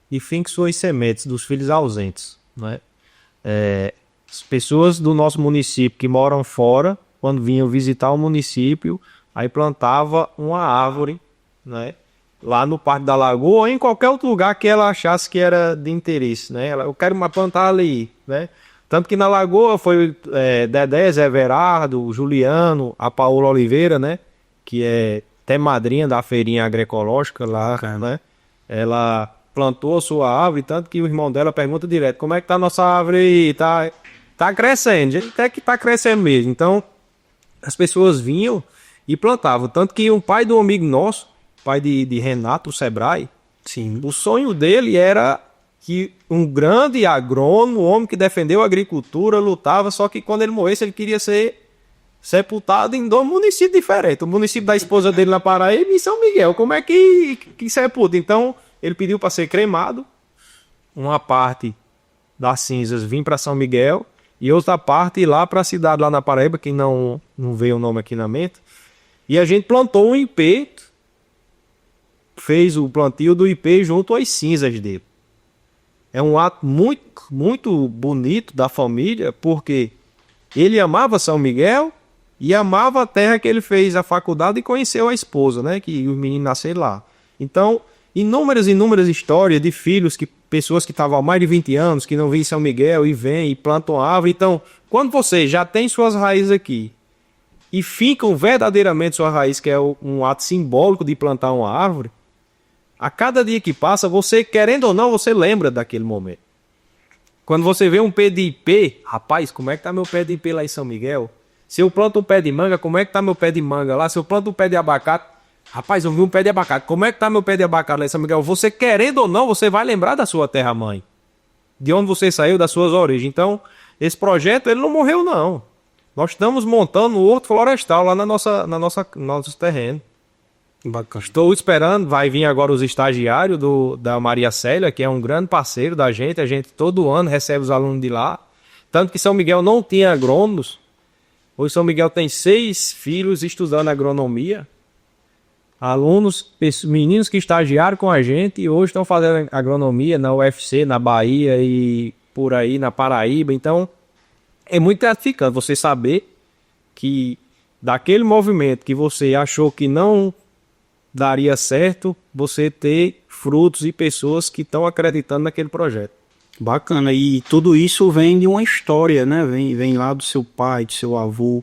e finque suas sementes dos filhos ausentes, né? As pessoas do nosso município que moram fora, quando vinham visitar o município, aí plantava uma árvore, né? Lá no Parque da Lagoa ou em qualquer outro lugar que ela achasse que era de interesse, né? Eu quero uma plantar ali, né? Tanto que na Lagoa foi Dedé, Zé Verardo, Juliano, a Paola Oliveira, né? Que é até madrinha da feirinha agroecológica lá, né? Ela plantou a sua árvore, tanto que o irmão dela pergunta direto, como é que tá a nossa árvore aí? Tá crescendo, até que tá crescendo mesmo. Então, as pessoas vinham e plantavam. Tanto que um pai de um amigo nosso, pai de Renato, o Sebrae, Sim. O sonho dele era que um grande agrônomo, um homem que defendeu a agricultura, lutava, só que quando ele morresse, ele queria ser sepultado em 2 municípios diferentes. O município da esposa dele na Paraíba e em São Miguel. Como é que sepulta? Então, ele pediu para ser cremado. Uma parte das cinzas vir para São Miguel e outra parte ir lá para a cidade, lá na Paraíba, que não veio o nome aqui na mente. E a gente plantou um ipê, fez o plantio do ipê junto às cinzas dele. É um ato muito, muito bonito da família, porque ele amava São Miguel e amava a terra que ele fez a faculdade e conheceu a esposa, né? Que os meninos nasceram lá. Então, inúmeras histórias de filhos, pessoas que estavam há mais de 20 anos, que não vêm em São Miguel e vêm e plantam árvore. Então, quando você já tem suas raízes aqui e fincam verdadeiramente sua raiz, que é um ato simbólico de plantar uma árvore, a cada dia que passa, você, querendo ou não, você lembra daquele momento. Quando você vê um pé de ipê, rapaz, como é que tá meu pé de ipê lá em São Miguel? Se eu planto um pé de manga, como é que tá meu pé de manga lá? Se eu planto um pé de abacate, rapaz, eu vi um pé de abacate, como é que tá meu pé de abacate lá em São Miguel? Você, querendo ou não, você vai lembrar da sua terra-mãe. De onde você saiu, das suas origens. Então, esse projeto, ele não morreu, não. Nós estamos montando um horto florestal lá nosso terreno. Bacana. Estou esperando, vai vir agora os estagiários da Maria Célia, que é um grande parceiro da gente. A gente todo ano recebe os alunos de lá. Tanto que São Miguel não tinha agrônomos. Hoje São Miguel tem 6 filhos estudando agronomia. Alunos, meninos que estagiaram com a gente e hoje estão fazendo agronomia na UFC, na Bahia e por aí, na Paraíba. Então, é muito gratificante você saber que daquele movimento que você achou que não daria certo, você ter frutos e pessoas que estão acreditando naquele projeto. Bacana, e tudo isso vem de uma história, né? Vem lá do seu pai, do seu avô,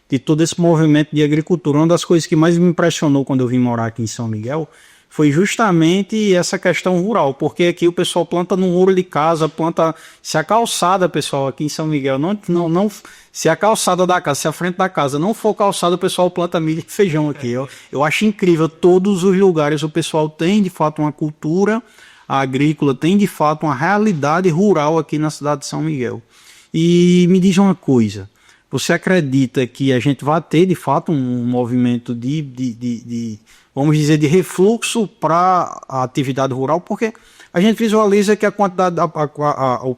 de todo esse movimento de agricultura. Uma das coisas que mais me impressionou quando eu vim morar aqui em São Miguel foi justamente essa questão rural, porque aqui o pessoal planta no muro de casa, planta, se a calçada, pessoal, aqui em São Miguel, não se a calçada da casa, se a frente da casa não for calçada, o pessoal planta milho e feijão aqui. Eu acho incrível, todos os lugares o pessoal tem de fato uma cultura agrícola, tem de fato uma realidade rural aqui na cidade de São Miguel. E me diz uma coisa, você acredita que a gente vai ter de fato um movimento vamos dizer, de refluxo para a atividade rural? Porque a gente visualiza que a quantidade,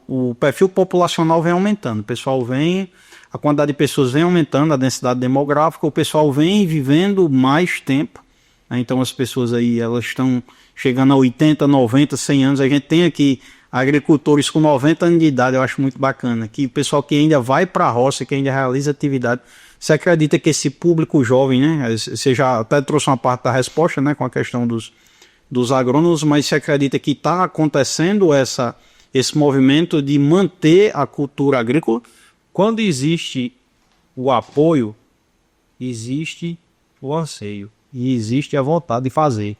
o perfil populacional vem aumentando, o pessoal vem, a quantidade de pessoas vem aumentando, a densidade demográfica, o pessoal vem vivendo mais tempo, né? Então as pessoas aí, elas estão chegando a 80, 90, 100 anos, a gente tem aqui agricultores com 90 anos de idade, eu acho muito bacana, que o pessoal que ainda vai para a roça, que ainda realiza atividade. Você acredita que esse público jovem, né, você já até trouxe uma parte da resposta, né, com a questão dos agrônomos, mas você acredita que está acontecendo esse movimento de manter a cultura agrícola? Quando existe o apoio, existe o anseio e existe a vontade de fazer.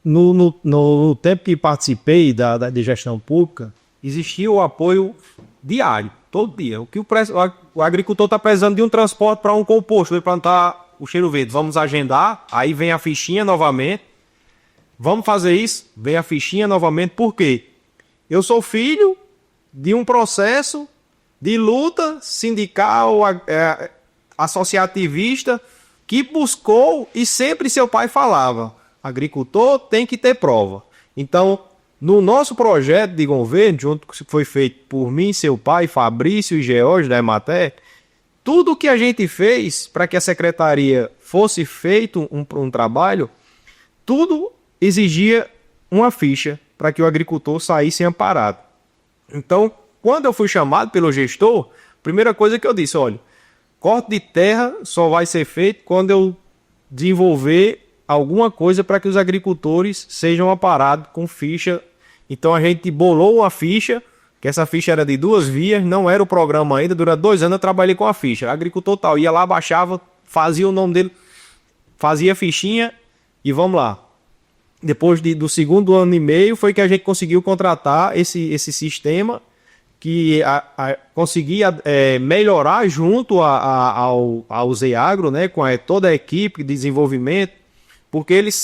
No tempo que participei da gestão pública, existia o apoio diário, todo dia. O que o agricultor está precisando de um transporte para um composto, vai plantar o cheiro verde. Vamos agendar, aí vem a fichinha novamente. Vamos fazer isso, vem a fichinha novamente. Por quê? Eu sou filho de um processo de luta sindical, associativista, que buscou, e sempre seu pai falava, agricultor tem que ter prova. Então, no nosso projeto de governo, junto com o que foi feito por mim, seu pai, Fabrício e George da Emater, tudo que a gente fez para que a secretaria fosse feito um trabalho, tudo exigia uma ficha para que o agricultor saísse amparado. Então, quando eu fui chamado pelo gestor, a primeira coisa que eu disse, olha, corte de terra só vai ser feito quando eu desenvolver alguma coisa para que os agricultores sejam amparados com ficha. Então a gente bolou uma ficha, que essa ficha era de 2 vias, não era o programa ainda, durante 2 anos eu trabalhei com a ficha. Agricultor tal, ia lá, baixava, fazia o nome dele, fazia a fichinha e vamos lá. Depois do segundo ano e meio foi que a gente conseguiu contratar esse sistema que conseguia melhorar junto ao Zeagro, né, com toda a equipe de desenvolvimento, porque eles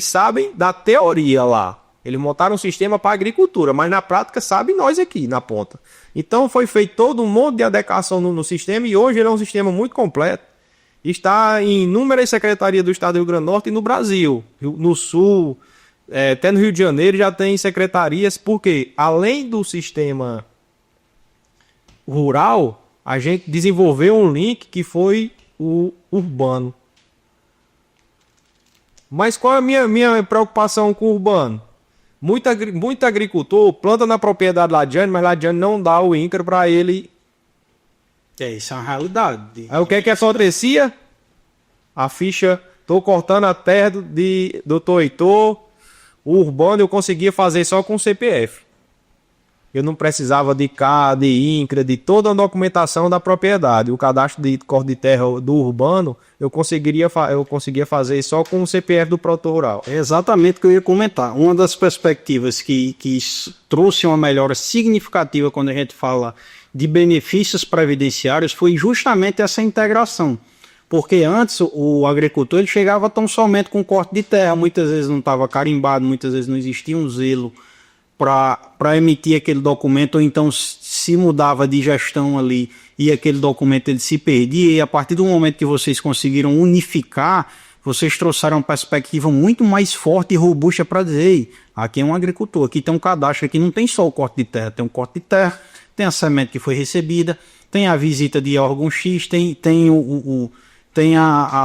sabem da teoria lá. Eles montaram um sistema para agricultura, mas na prática sabem nós aqui na ponta. Então foi feito todo um monte de adequação no sistema e hoje ele é um sistema muito completo. Está em inúmeras secretarias do Estado do Rio Grande do Norte e no Brasil, no Sul, até no Rio de Janeiro já tem secretarias, porque além do sistema rural, a gente desenvolveu um link que foi o urbano. Mas qual é a minha preocupação com o urbano? Muito agricultor planta na propriedade Ladiane, mas Ladiane não dá o INCRA para ele. Isso é uma realidade. Aí o que é que acontecia? A ficha tô cortando a terra do doutor Heitor, o urbano eu conseguia fazer só com o CPF. Eu não precisava de CAD, de INCRA, de toda a documentação da propriedade. O cadastro de corte de terra do urbano eu conseguia fazer só com o CPF do produtor rural. É exatamente o que eu ia comentar. Uma das perspectivas que trouxe uma melhora significativa quando a gente fala de benefícios previdenciários foi justamente essa integração. Porque antes o agricultor ele chegava tão somente com corte de terra, muitas vezes não estava carimbado, muitas vezes não existia um zelo para emitir aquele documento, ou então se mudava de gestão ali e aquele documento ele se perdia, e a partir do momento que vocês conseguiram unificar, vocês trouxeram uma perspectiva muito mais forte e robusta para dizer, ei, aqui é um agricultor, aqui tem um cadastro, aqui não tem só o corte de terra, tem um corte de terra, tem a semente que foi recebida, tem a visita de órgão X, tem o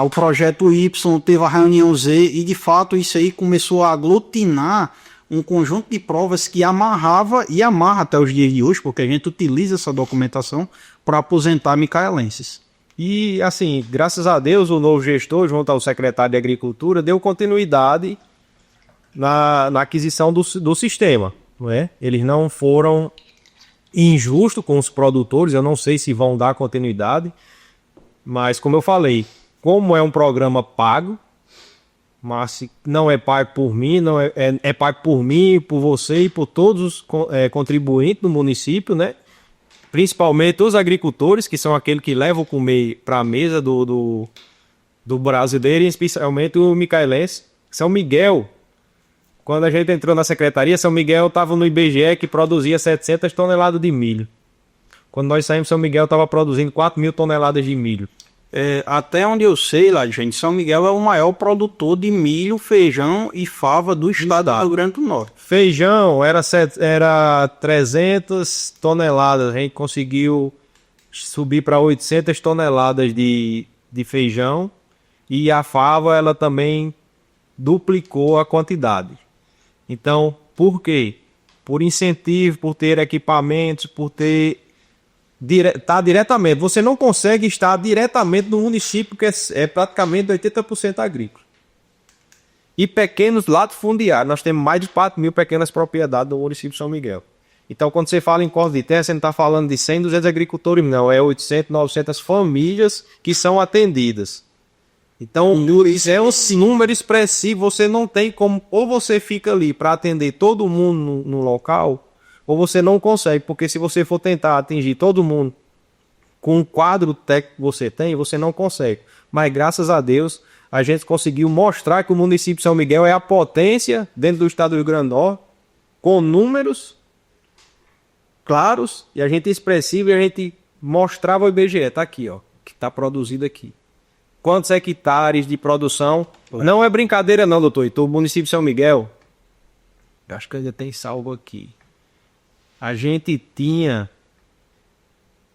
projeto Y, teve a reunião Z, e de fato isso aí começou a aglutinar um conjunto de provas que amarrava e amarra até os dias de hoje, porque a gente utiliza essa documentação para aposentar micaelenses. E assim, graças a Deus, o novo gestor, junto ao secretário de Agricultura, deu continuidade na aquisição do sistema. Não é? Eles não foram injustos com os produtores, eu não sei se vão dar continuidade, mas como eu falei, como é um programa pago, mas não é pago por mim, é pago por mim, por você e por todos os contribuintes do município, né? Principalmente os agricultores, que são aqueles que levam o comer para a mesa do brasileiro, e especialmente o micaelense. São Miguel, quando a gente entrou na secretaria, São Miguel estava no IBGE que produzia 700 toneladas de milho. Quando nós saímos, São Miguel estava produzindo 4.000 toneladas de milho. Até onde eu sei, lá, gente, São Miguel é o maior produtor de milho, feijão e fava do estado do Rio Grande do Norte. Feijão era 300 toneladas, a gente conseguiu subir para 800 toneladas de feijão, e a fava ela também duplicou a quantidade. Então, por quê? Por incentivo, por ter equipamentos, por ter tá diretamente. Você não consegue estar diretamente no município que é praticamente 80% agrícola. E pequenos latifundiários. Nós temos mais de 4.000 pequenas propriedades no município de São Miguel. Então, quando você fala em corte de terra, você não está falando de 100, 200 agricultores, não. É 800, 900 famílias que são atendidas. Então, isso é um número expressivo. Você não tem como... Ou você fica ali para atender todo mundo no local, ou você não consegue, porque se você for tentar atingir todo mundo com o quadro técnico que você tem, você não consegue. Mas graças a Deus, a gente conseguiu mostrar que o município de São Miguel é a potência dentro do estado do Rio Grande do Norte, com números claros, e a gente é expressivo, e a gente mostrava o IBGE, tá aqui, ó, que tá produzido aqui. Quantos hectares de produção? Não é brincadeira não, doutor Heitor, o município de São Miguel, eu acho que ainda tem salvo aqui. A gente tinha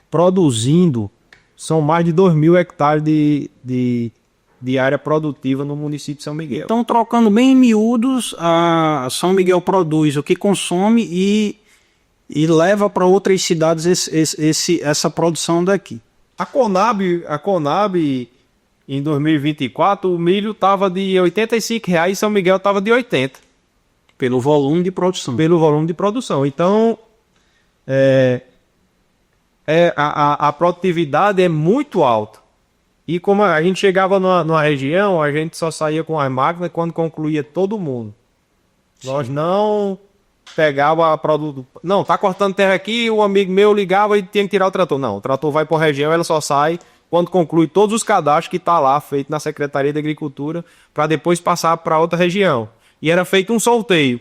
produzindo, são mais de 2.000 hectares de área produtiva no município de São Miguel. Então, trocando bem em miúdos, a São Miguel produz o que consome e leva para outras cidades essa produção daqui. A Conab em 2024, o milho estava de R$ 85,00 e São Miguel estava de 80. Pelo volume de produção. Pelo volume de produção. Então, a produtividade é muito alta. E como a gente chegava numa região, a gente só saía com as máquinas quando concluía todo mundo. Sim. Nós não pegava a produto. Não, tá cortando terra aqui, o amigo meu ligava e tinha que tirar o trator. Não, o trator vai para a região, ela só sai quando conclui todos os cadastros que tá lá, feito na Secretaria de Agricultura, para depois passar para outra região. E era feito um sorteio.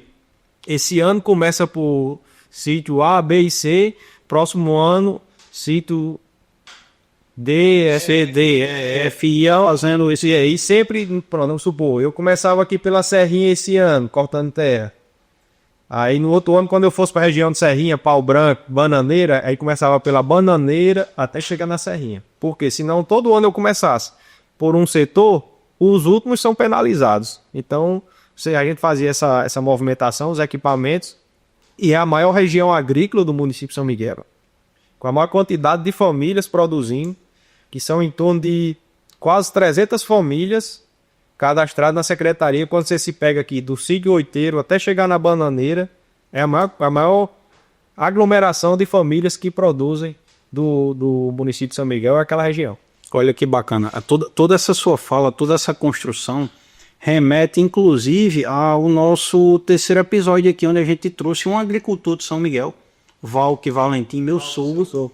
Esse ano começa por sítio A, B e C. Próximo ano, sítio D, C, D, E, F, I, fazendo esse aí. Sempre, pronto, vamos supor, eu começava aqui pela Serrinha esse ano, cortando terra. Aí no outro ano, quando eu fosse para a região de Serrinha, Pau Branco, Bananeira, aí começava pela Bananeira até chegar na Serrinha. Porque senão todo ano eu começasse por um setor, os últimos são penalizados. Então, a gente fazia essa movimentação, os equipamentos, e é a maior região agrícola do município de São Miguel, com a maior quantidade de famílias produzindo, que são em torno de quase 300 famílias cadastrado na secretaria. Quando você se pega aqui do sítio Oiteiro até chegar na Bananeira, é a maior aglomeração de famílias que produzem do município de São Miguel, é aquela região. Olha que bacana. Toda essa sua fala, toda essa construção remete inclusive ao nosso terceiro episódio aqui, onde a gente trouxe um agricultor de São Miguel, Valque Valentim, meu sogro.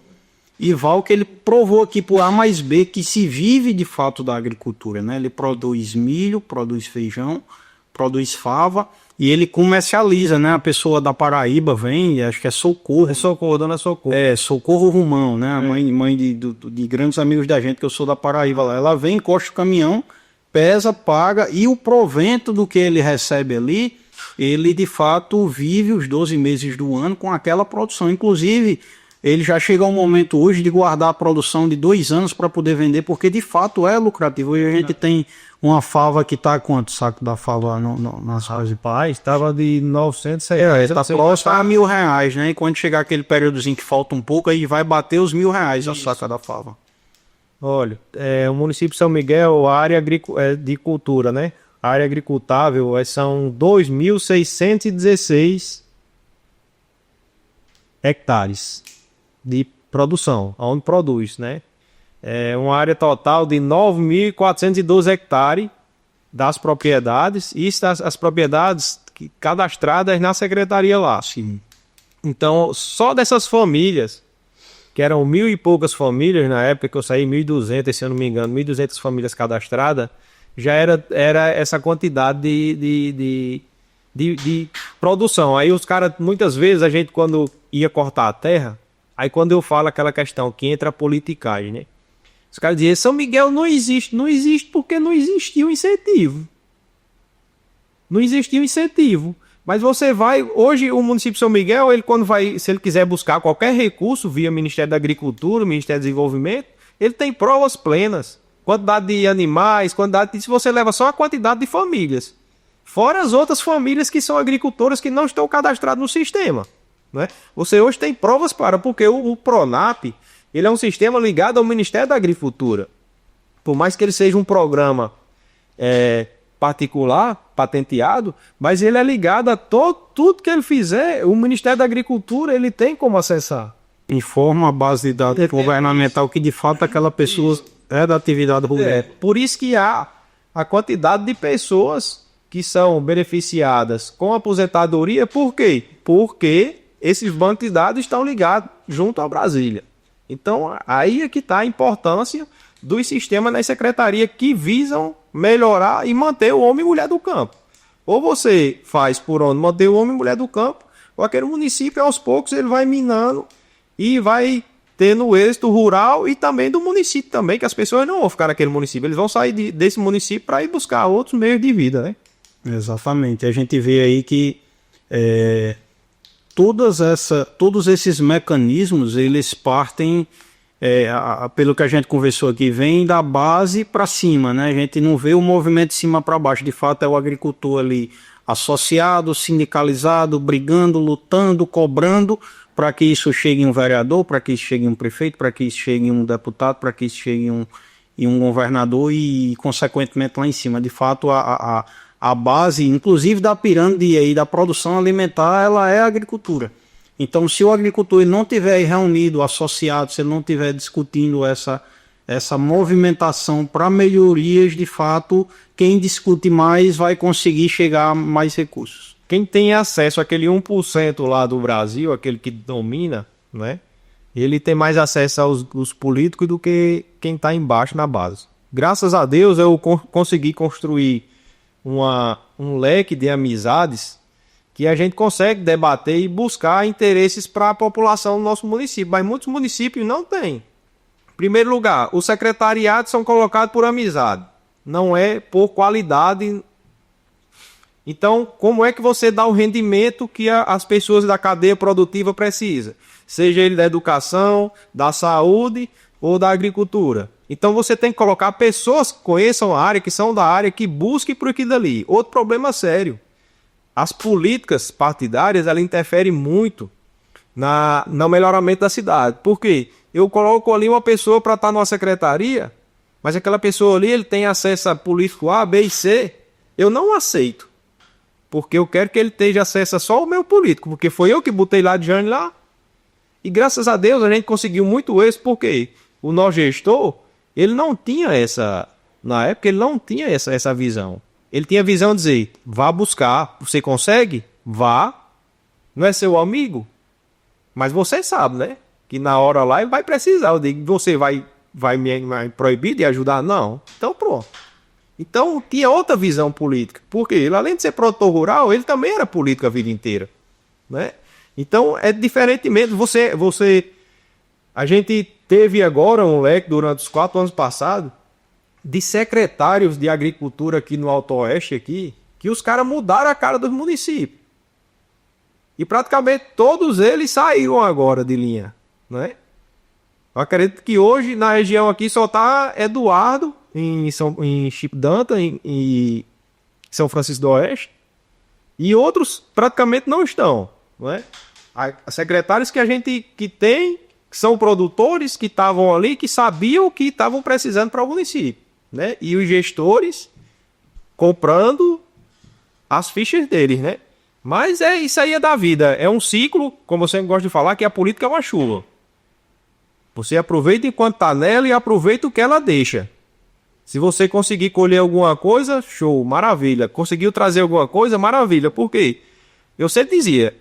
E Valque, ele provou aqui por A mais B que se vive de fato da agricultura, né? Ele produz milho, produz feijão, produz fava e ele comercializa, né? A pessoa da Paraíba vem, acho que é Socorro. É Socorro, dona Socorro. É, Socorro Romão, né? A mãe de grandes amigos da gente, que eu sou da Paraíba lá. Ela vem, encosta o caminhão, pesa, paga, e o provento do que ele recebe ali, ele de fato vive os 12 meses do ano com aquela produção. Inclusive, ele já chega ao momento hoje de guardar a produção de 2 anos para poder vender, porque de fato é lucrativo. Hoje a gente tem uma fava que está quanto saco da fava nas casas? Rapaz, estava de 900 reais. Está próximo a R$1.000, né? E quando chegar aquele períodozinho que falta um pouco, aí vai bater os R$1.000 a saca da fava. Olha, o município de São Miguel, a área de cultura, né? A área agricultável são 2.616 hectares de produção, onde produz, né? É uma área total de 9.412 hectares das propriedades, e as propriedades cadastradas na secretaria lá. Sim. Então, só dessas famílias, que eram 1.000 e poucas famílias, na época que eu saí, 1.200, se eu não me engano, 1.200 famílias cadastradas, já era essa quantidade de produção. Aí os caras, muitas vezes, a gente quando ia cortar a terra, aí quando eu falo aquela questão que entra a politicagem, né? Os caras diziam, São Miguel não existe porque não existia o incentivo. Não existia o incentivo. Mas você vai, hoje o município de São Miguel, ele quando vai, se ele quiser buscar qualquer recurso via Ministério da Agricultura, Ministério do Desenvolvimento, ele tem provas plenas. Quantidade de animais, se você leva só a quantidade de famílias. Fora as outras famílias que são agricultoras que não estão cadastradas no sistema, né? Você hoje tem provas porque o PRONAF, ele é um sistema ligado ao Ministério da Agricultura. Por mais que ele seja um programa particular, patenteado, mas ele é ligado a tudo que ele fizer, o Ministério da Agricultura ele tem como acessar. Informa a base de dados governamental que de fato aquela pessoa é da atividade rural. Por isso que há a quantidade de pessoas que são beneficiadas com aposentadoria. Por quê? Porque esses bancos de dados estão ligados junto a Brasília. Então, aí é que está a importância dos sistemas nas secretarias que visam melhorar e manter o homem e mulher do campo. Ou você faz por onde manter o homem e mulher do campo, ou aquele município, aos poucos, ele vai minando e vai tendo o êxito rural e também do município também, que as pessoas não vão ficar naquele município, eles vão sair desse município para ir buscar outros meios de vida, né? Exatamente. A gente vê aí que todos esses mecanismos, eles partem, pelo que a gente conversou aqui, vem da base para cima, né? A gente não vê o movimento de cima para baixo. De fato, é o agricultor ali associado, sindicalizado, brigando, lutando, cobrando para que isso chegue em um vereador, para que isso chegue em um prefeito, para que isso chegue em um deputado, para que isso chegue em um governador e, consequentemente, lá em cima. De fato, a base, inclusive da pirâmide e da produção alimentar, ela é a agricultura. Então, se o agricultor ele não tiver reunido, associado, se ele não estiver discutindo essa movimentação para melhorias, de fato, quem discute mais vai conseguir chegar a mais recursos. Quem tem acesso àquele 1% lá do Brasil, aquele que domina, né? Ele tem mais acesso aos políticos do que quem está embaixo na base. Graças a Deus eu consegui construir um leque de amizades que a gente consegue debater e buscar interesses para a população do nosso município, mas muitos municípios não têm. Em primeiro lugar, os secretariados são colocados por amizade, não é por qualidade. Então, como é que você dá o rendimento que as pessoas da cadeia produtiva precisam? Seja ele da educação, da saúde ou da agricultura. Então você tem que colocar pessoas que conheçam a área, que são da área, que busquem por aquilo ali. Outro problema sério. As políticas partidárias, ela interferem muito no melhoramento da cidade. Por quê? Eu coloco ali uma pessoa para estar numa secretaria mas aquela pessoa ali, ele tem acesso a político A, B e C, eu não aceito. Porque eu quero que ele tenha acesso a só ao meu político, porque foi eu que botei lá de Jane lá. E graças a Deus a gente conseguiu muito êxito, porque o nosso gestor, ele não tinha essa, na época ele não tinha essa visão. Ele tinha a visão de dizer, vá buscar, você consegue? Vá, não é seu amigo? Mas você sabe, né? Que na hora lá ele vai precisar. Eu digo, você vai me proibir de ajudar? Não. Então pronto. Então tinha outra visão política. Porque ele, além de ser produtor rural, ele também era político a vida inteira, né? Então é diferentemente. A gente teve agora um leque durante os 4 anos passados de secretários de agricultura aqui no Alto Oeste, aqui, que os caras mudaram a cara dos municípios. E praticamente todos eles saíram agora de linha, né? Eu acredito que hoje na região aqui só está Eduardo, em Chip Danta, em São Francisco do Oeste, e outros praticamente não estão, não é? As secretários que a gente que tem, que são produtores que estavam ali, que sabiam que estavam precisando para o município, né? E os gestores comprando as fichas deles, né? Mas isso aí é da vida, é um ciclo, como eu sempre gosto de falar, que a política é uma chuva. Você aproveita enquanto está nela e aproveita o que ela deixa. Se você conseguir colher alguma coisa, show, maravilha. Conseguiu trazer alguma coisa, maravilha. Por quê? Eu sempre dizia,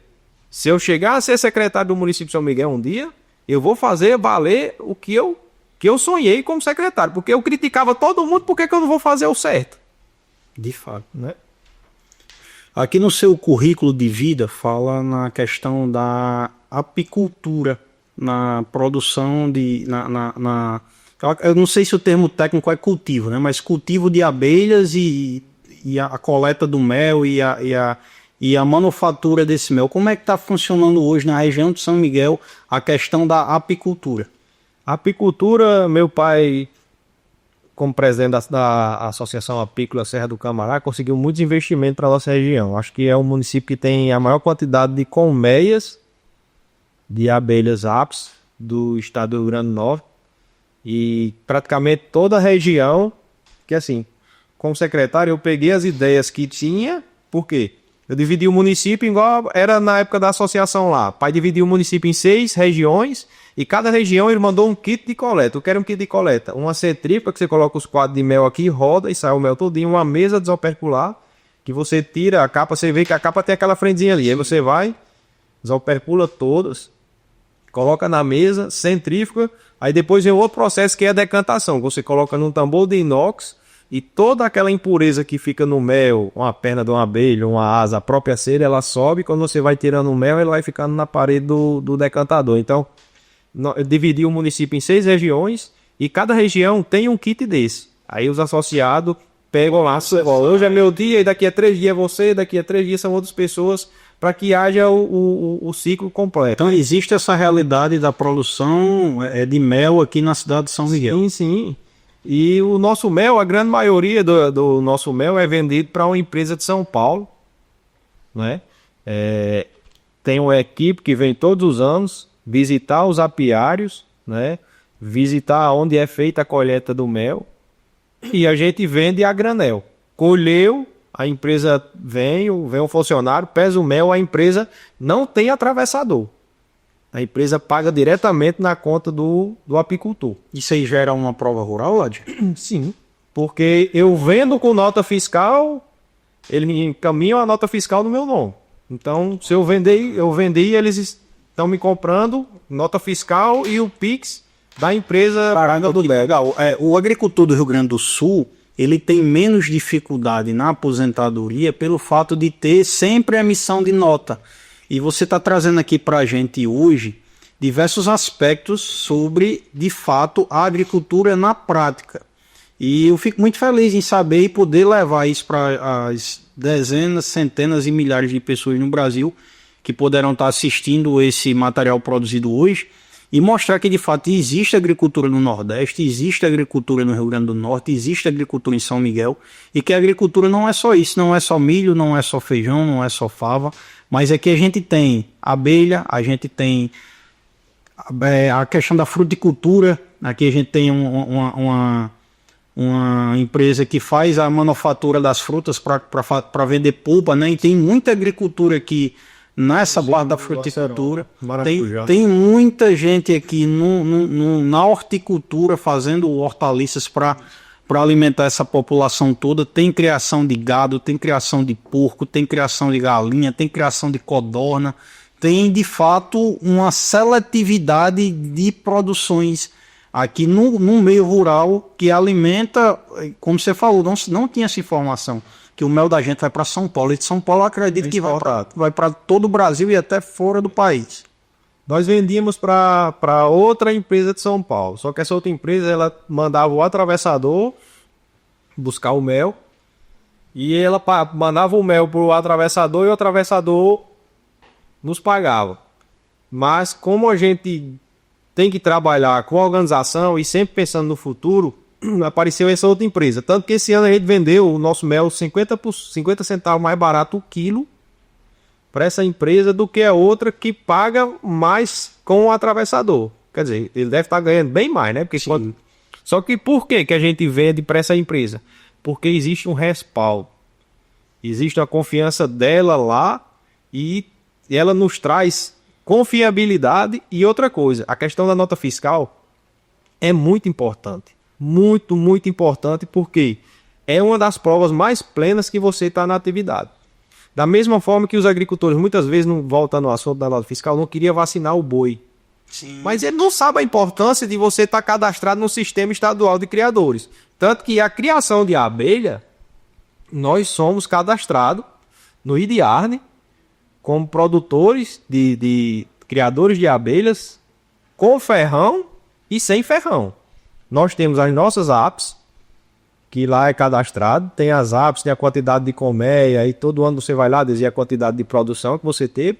se eu chegar a ser secretário do município de São Miguel um dia, eu vou fazer valer o que eu sonhei como secretário. Porque eu criticava todo mundo, por que eu não vou fazer o certo? De fato, né? Aqui no seu currículo de vida fala na questão da apicultura, na produção de... eu não sei se o termo técnico é cultivo, né? Mas cultivo de abelhas e a coleta do mel e a manufatura desse mel. Como é que está funcionando hoje na região de São Miguel a questão da apicultura? A apicultura, meu pai, como presidente da Associação Apícola Serra do Camará, conseguiu muitos investimentos para a nossa região. Acho que é um município que tem a maior quantidade de colmeias de abelhas apis do estado do Rio Grande do Norte. E praticamente toda a região, que assim, como secretário, eu peguei as ideias que tinha, por quê? Eu dividi o município igual era na época da associação lá. O pai dividiu o município em 6 regiões e cada região ele mandou um kit de coleta. Eu quero um kit de coleta. Uma centrífuga que você coloca os quadros de mel aqui, roda e sai o mel todinho. Uma mesa desopercular que você tira a capa, você vê que a capa tem aquela frenzinha ali. Aí você vai, desopercula todas, coloca na mesa, centrífuga. Aí depois vem outro processo que é a decantação. Você coloca num tambor de inox e toda aquela impureza que fica no mel, uma perna de uma abelha, uma asa, a própria cera, ela sobe. Quando você vai tirando o mel, ela vai ficando na parede do decantador. Então, eu dividi o município em 6 regiões e cada região tem um kit desse. Aí os associados pegam lá, hoje é meu dia e daqui a 3 dias é você, daqui a 3 dias são outras pessoas, para que haja o ciclo completo. Então existe essa realidade da produção de mel aqui na cidade de São Miguel. Sim, sim. E o nosso mel, a grande maioria do nosso mel é vendido para uma empresa de São Paulo, né? Tem uma equipe que vem todos os anos visitar os apiários, né? Visitar onde é feita a colheita do mel e a gente vende a granel. Colheu, a empresa vem um funcionário, pesa o mel, a empresa não tem atravessador. A empresa paga diretamente na conta do apicultor. Isso aí gera uma prova rural, Lade? Sim, porque eu vendo com nota fiscal, ele me encaminha a nota fiscal no meu nome. Então, se eu vendi, eles estão me comprando nota fiscal e o Pix da empresa. Caraca, legal. O agricultor do Rio Grande do Sul, ele tem menos dificuldade na aposentadoria pelo fato de ter sempre a emissão de nota. E você está trazendo aqui para a gente hoje diversos aspectos sobre, de fato, a agricultura na prática. E eu fico muito feliz em saber e poder levar isso para as dezenas, centenas e milhares de pessoas no Brasil que poderão estar assistindo esse material produzido hoje e mostrar que, de fato, existe agricultura no Nordeste, existe agricultura no Rio Grande do Norte, existe agricultura em São Miguel e que a agricultura não é só isso, não é só milho, não é só feijão, não é só fava, mas é que a gente tem abelha, a gente tem a questão da fruticultura, aqui a gente tem uma empresa que faz a manufatura das frutas para vender polpa, né? E tem muita agricultura aqui nessa parte da fruticultura. Tem muita gente aqui na horticultura fazendo hortaliças para alimentar essa população toda. Tem criação de gado, tem criação de porco, tem criação de galinha, tem criação de codorna. Tem, de fato, uma seletividade de produções aqui no meio rural que alimenta, como você falou, não tinha essa informação, que o mel da gente vai para São Paulo. E de São Paulo eu acredito que vai para todo o Brasil e até fora do país. Nós vendíamos para outra empresa de São Paulo, só que essa outra empresa ela mandava o atravessador buscar o mel e ela mandava o mel para o atravessador e o atravessador nos pagava. Mas como a gente tem que trabalhar com a organização e sempre pensando no futuro, apareceu essa outra empresa. Tanto que esse ano a gente vendeu o nosso mel 50 centavos mais barato o quilo para essa empresa do que a outra que paga mais com o atravessador. Quer dizer, ele deve estar ganhando bem mais, né? Porque Só que por que a gente vende para essa empresa? Porque existe um respaldo. Existe a confiança dela lá e ela nos traz confiabilidade e outra coisa. A questão da nota fiscal é muito importante. Muito, muito importante porque é uma das provas mais plenas que você está na atividade. Da mesma forma que os agricultores, muitas vezes, não voltam no assunto da nota fiscal, não queria vacinar o boi. Sim. Mas ele não sabe a importância de você estar cadastrado no sistema estadual de criadores. Tanto que a criação de abelha, nós somos cadastrados no IDIARNE como produtores de criadores de abelhas com ferrão e sem ferrão. Nós temos as nossas apps, que lá é cadastrado, tem as apps, tem a quantidade de colmeia, e todo ano você vai lá dizer a quantidade de produção que você teve,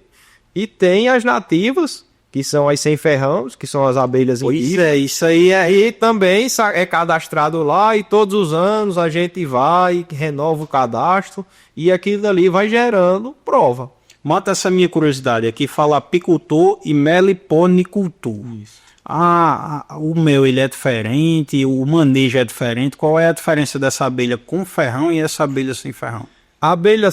e tem as nativas, que são as sem ferrões, que são as abelhas isso aí e também é cadastrado lá, e todos os anos a gente vai, renova o cadastro, e aquilo ali vai gerando prova. Mata essa minha curiosidade aqui, fala apicultor e meliponicultor. Isso. O mel ele é diferente, o manejo é diferente. Qual é a diferença dessa abelha com ferrão e essa abelha sem ferrão? A abelha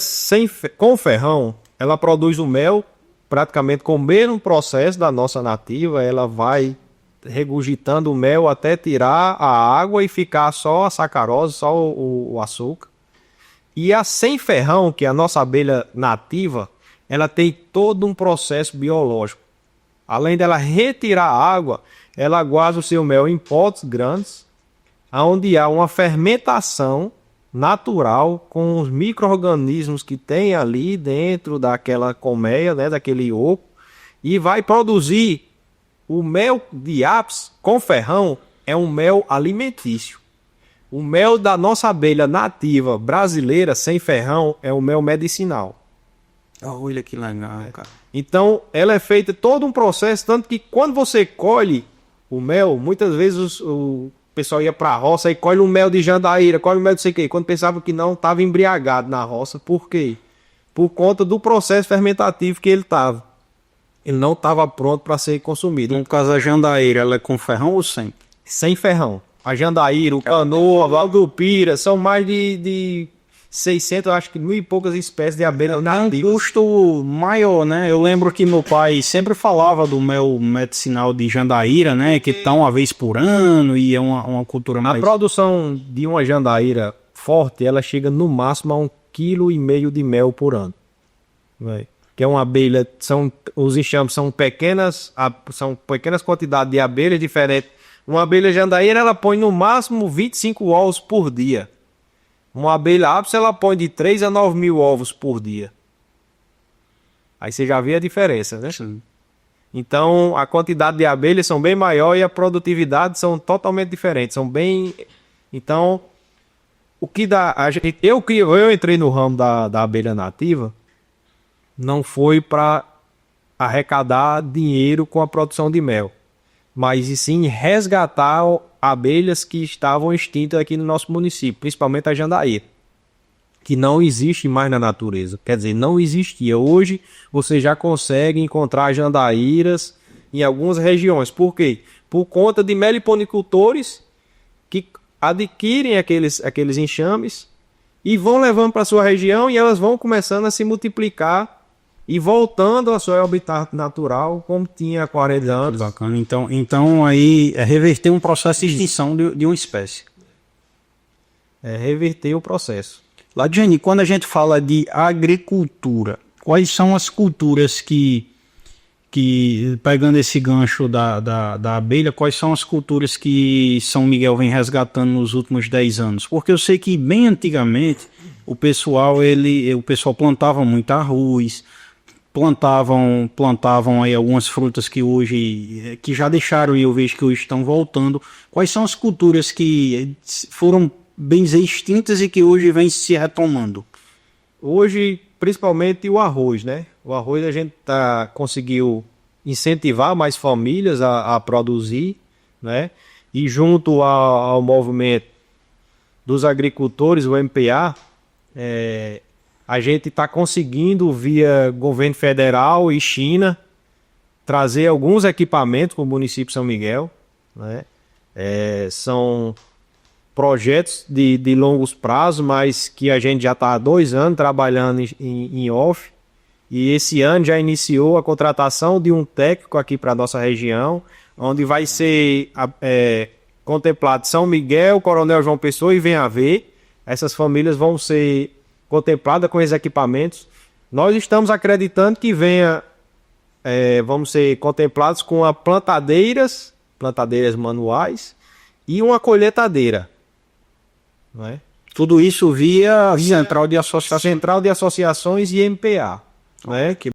com ferrão, ela produz o mel praticamente com o mesmo processo da nossa nativa. Ela vai regurgitando o mel até tirar a água e ficar só a sacarose, só o açúcar. E a sem ferrão, que é a nossa abelha nativa, ela tem todo um processo biológico. Além dela retirar a água, ela guarda o seu mel em potes grandes, onde há uma fermentação natural com os micro-organismos que tem ali dentro daquela colmeia, né, daquele ovo, e vai produzir o mel de apis com ferrão. É um mel alimentício. O mel da nossa abelha nativa brasileira sem ferrão é o mel medicinal. Olha que legal, cara. Então, ela é feita todo um processo, tanto que quando você colhe o mel, muitas vezes o pessoal ia para a roça e colhe um mel de jandaíra, colhe um mel de sei o quê, quando pensava que não, estava embriagado na roça. Por quê? Por conta do processo fermentativo que ele estava. Ele não estava pronto para ser consumido. No caso, a jandaíra, ela é com ferrão ou sem? Sem ferrão. A jandaíra, o canoa, a valdupira, são mais de 600, acho que 1.000 e poucas espécies de abelhas nativas. É um custo maior, né? Eu lembro que meu pai sempre falava do mel medicinal de jandaíra, né? Que tá uma vez por ano e é uma cultura mais... A produção de uma jandaíra forte, ela chega no máximo a 1,5 kg de mel por ano. Que é uma abelha, os enxames são pequenas quantidades de abelhas diferentes. Uma abelha jandaíra, ela põe no máximo 25 ovos por dia. Uma abelha ápice, ela põe de 3 a 9 mil ovos por dia. Aí você já vê a diferença, né? Sim. Então, a quantidade de abelhas são bem maior e a produtividade são totalmente diferentes. Então, o que dá... Eu entrei no ramo da abelha nativa, não foi para arrecadar dinheiro com a produção de mel, mas e sim resgatar abelhas que estavam extintas aqui no nosso município, principalmente a jandaíra, que não existe mais na natureza. Quer dizer, não existia. Hoje você já consegue encontrar jandaíras em algumas regiões. Por quê? Por conta de meliponicultores que adquirem aqueles enxames e vão levando para sua região e elas vão começando a se multiplicar e voltando ao seu habitat natural como tinha há 40 anos. Bacana. Então aí é reverter um processo de extinção de uma espécie. É reverter o processo. Ladiane, quando a gente fala de agricultura, quais são as culturas que pegando esse gancho da abelha, quais são as culturas que São Miguel vem resgatando nos últimos 10 anos? Porque eu sei que bem antigamente o pessoal plantava muito arroz, plantavam aí algumas frutas que já deixaram e eu vejo que hoje estão voltando. Quais são as culturas que foram bem dizer extintas e que hoje vem se retomando? Hoje, principalmente o arroz, né? O arroz a gente conseguiu incentivar mais famílias a produzir, né? E junto ao movimento dos agricultores, o MPA, a gente está conseguindo, via governo federal e China, trazer alguns equipamentos para o município de São Miguel, né? São projetos de longos prazos, mas que a gente já está há 2 anos trabalhando em off. E esse ano já iniciou a contratação de um técnico aqui para a nossa região, onde vai ser contemplado São Miguel, Coronel João Pessoa e Venha Ver. Essas famílias vão ser contempladas com esses equipamentos. Nós estamos acreditando que vamos ser contemplados com plantadeiras manuais e uma colheitadeira. Não é? Tudo isso via Central de Associações. Central de Associações e MPA, né? Que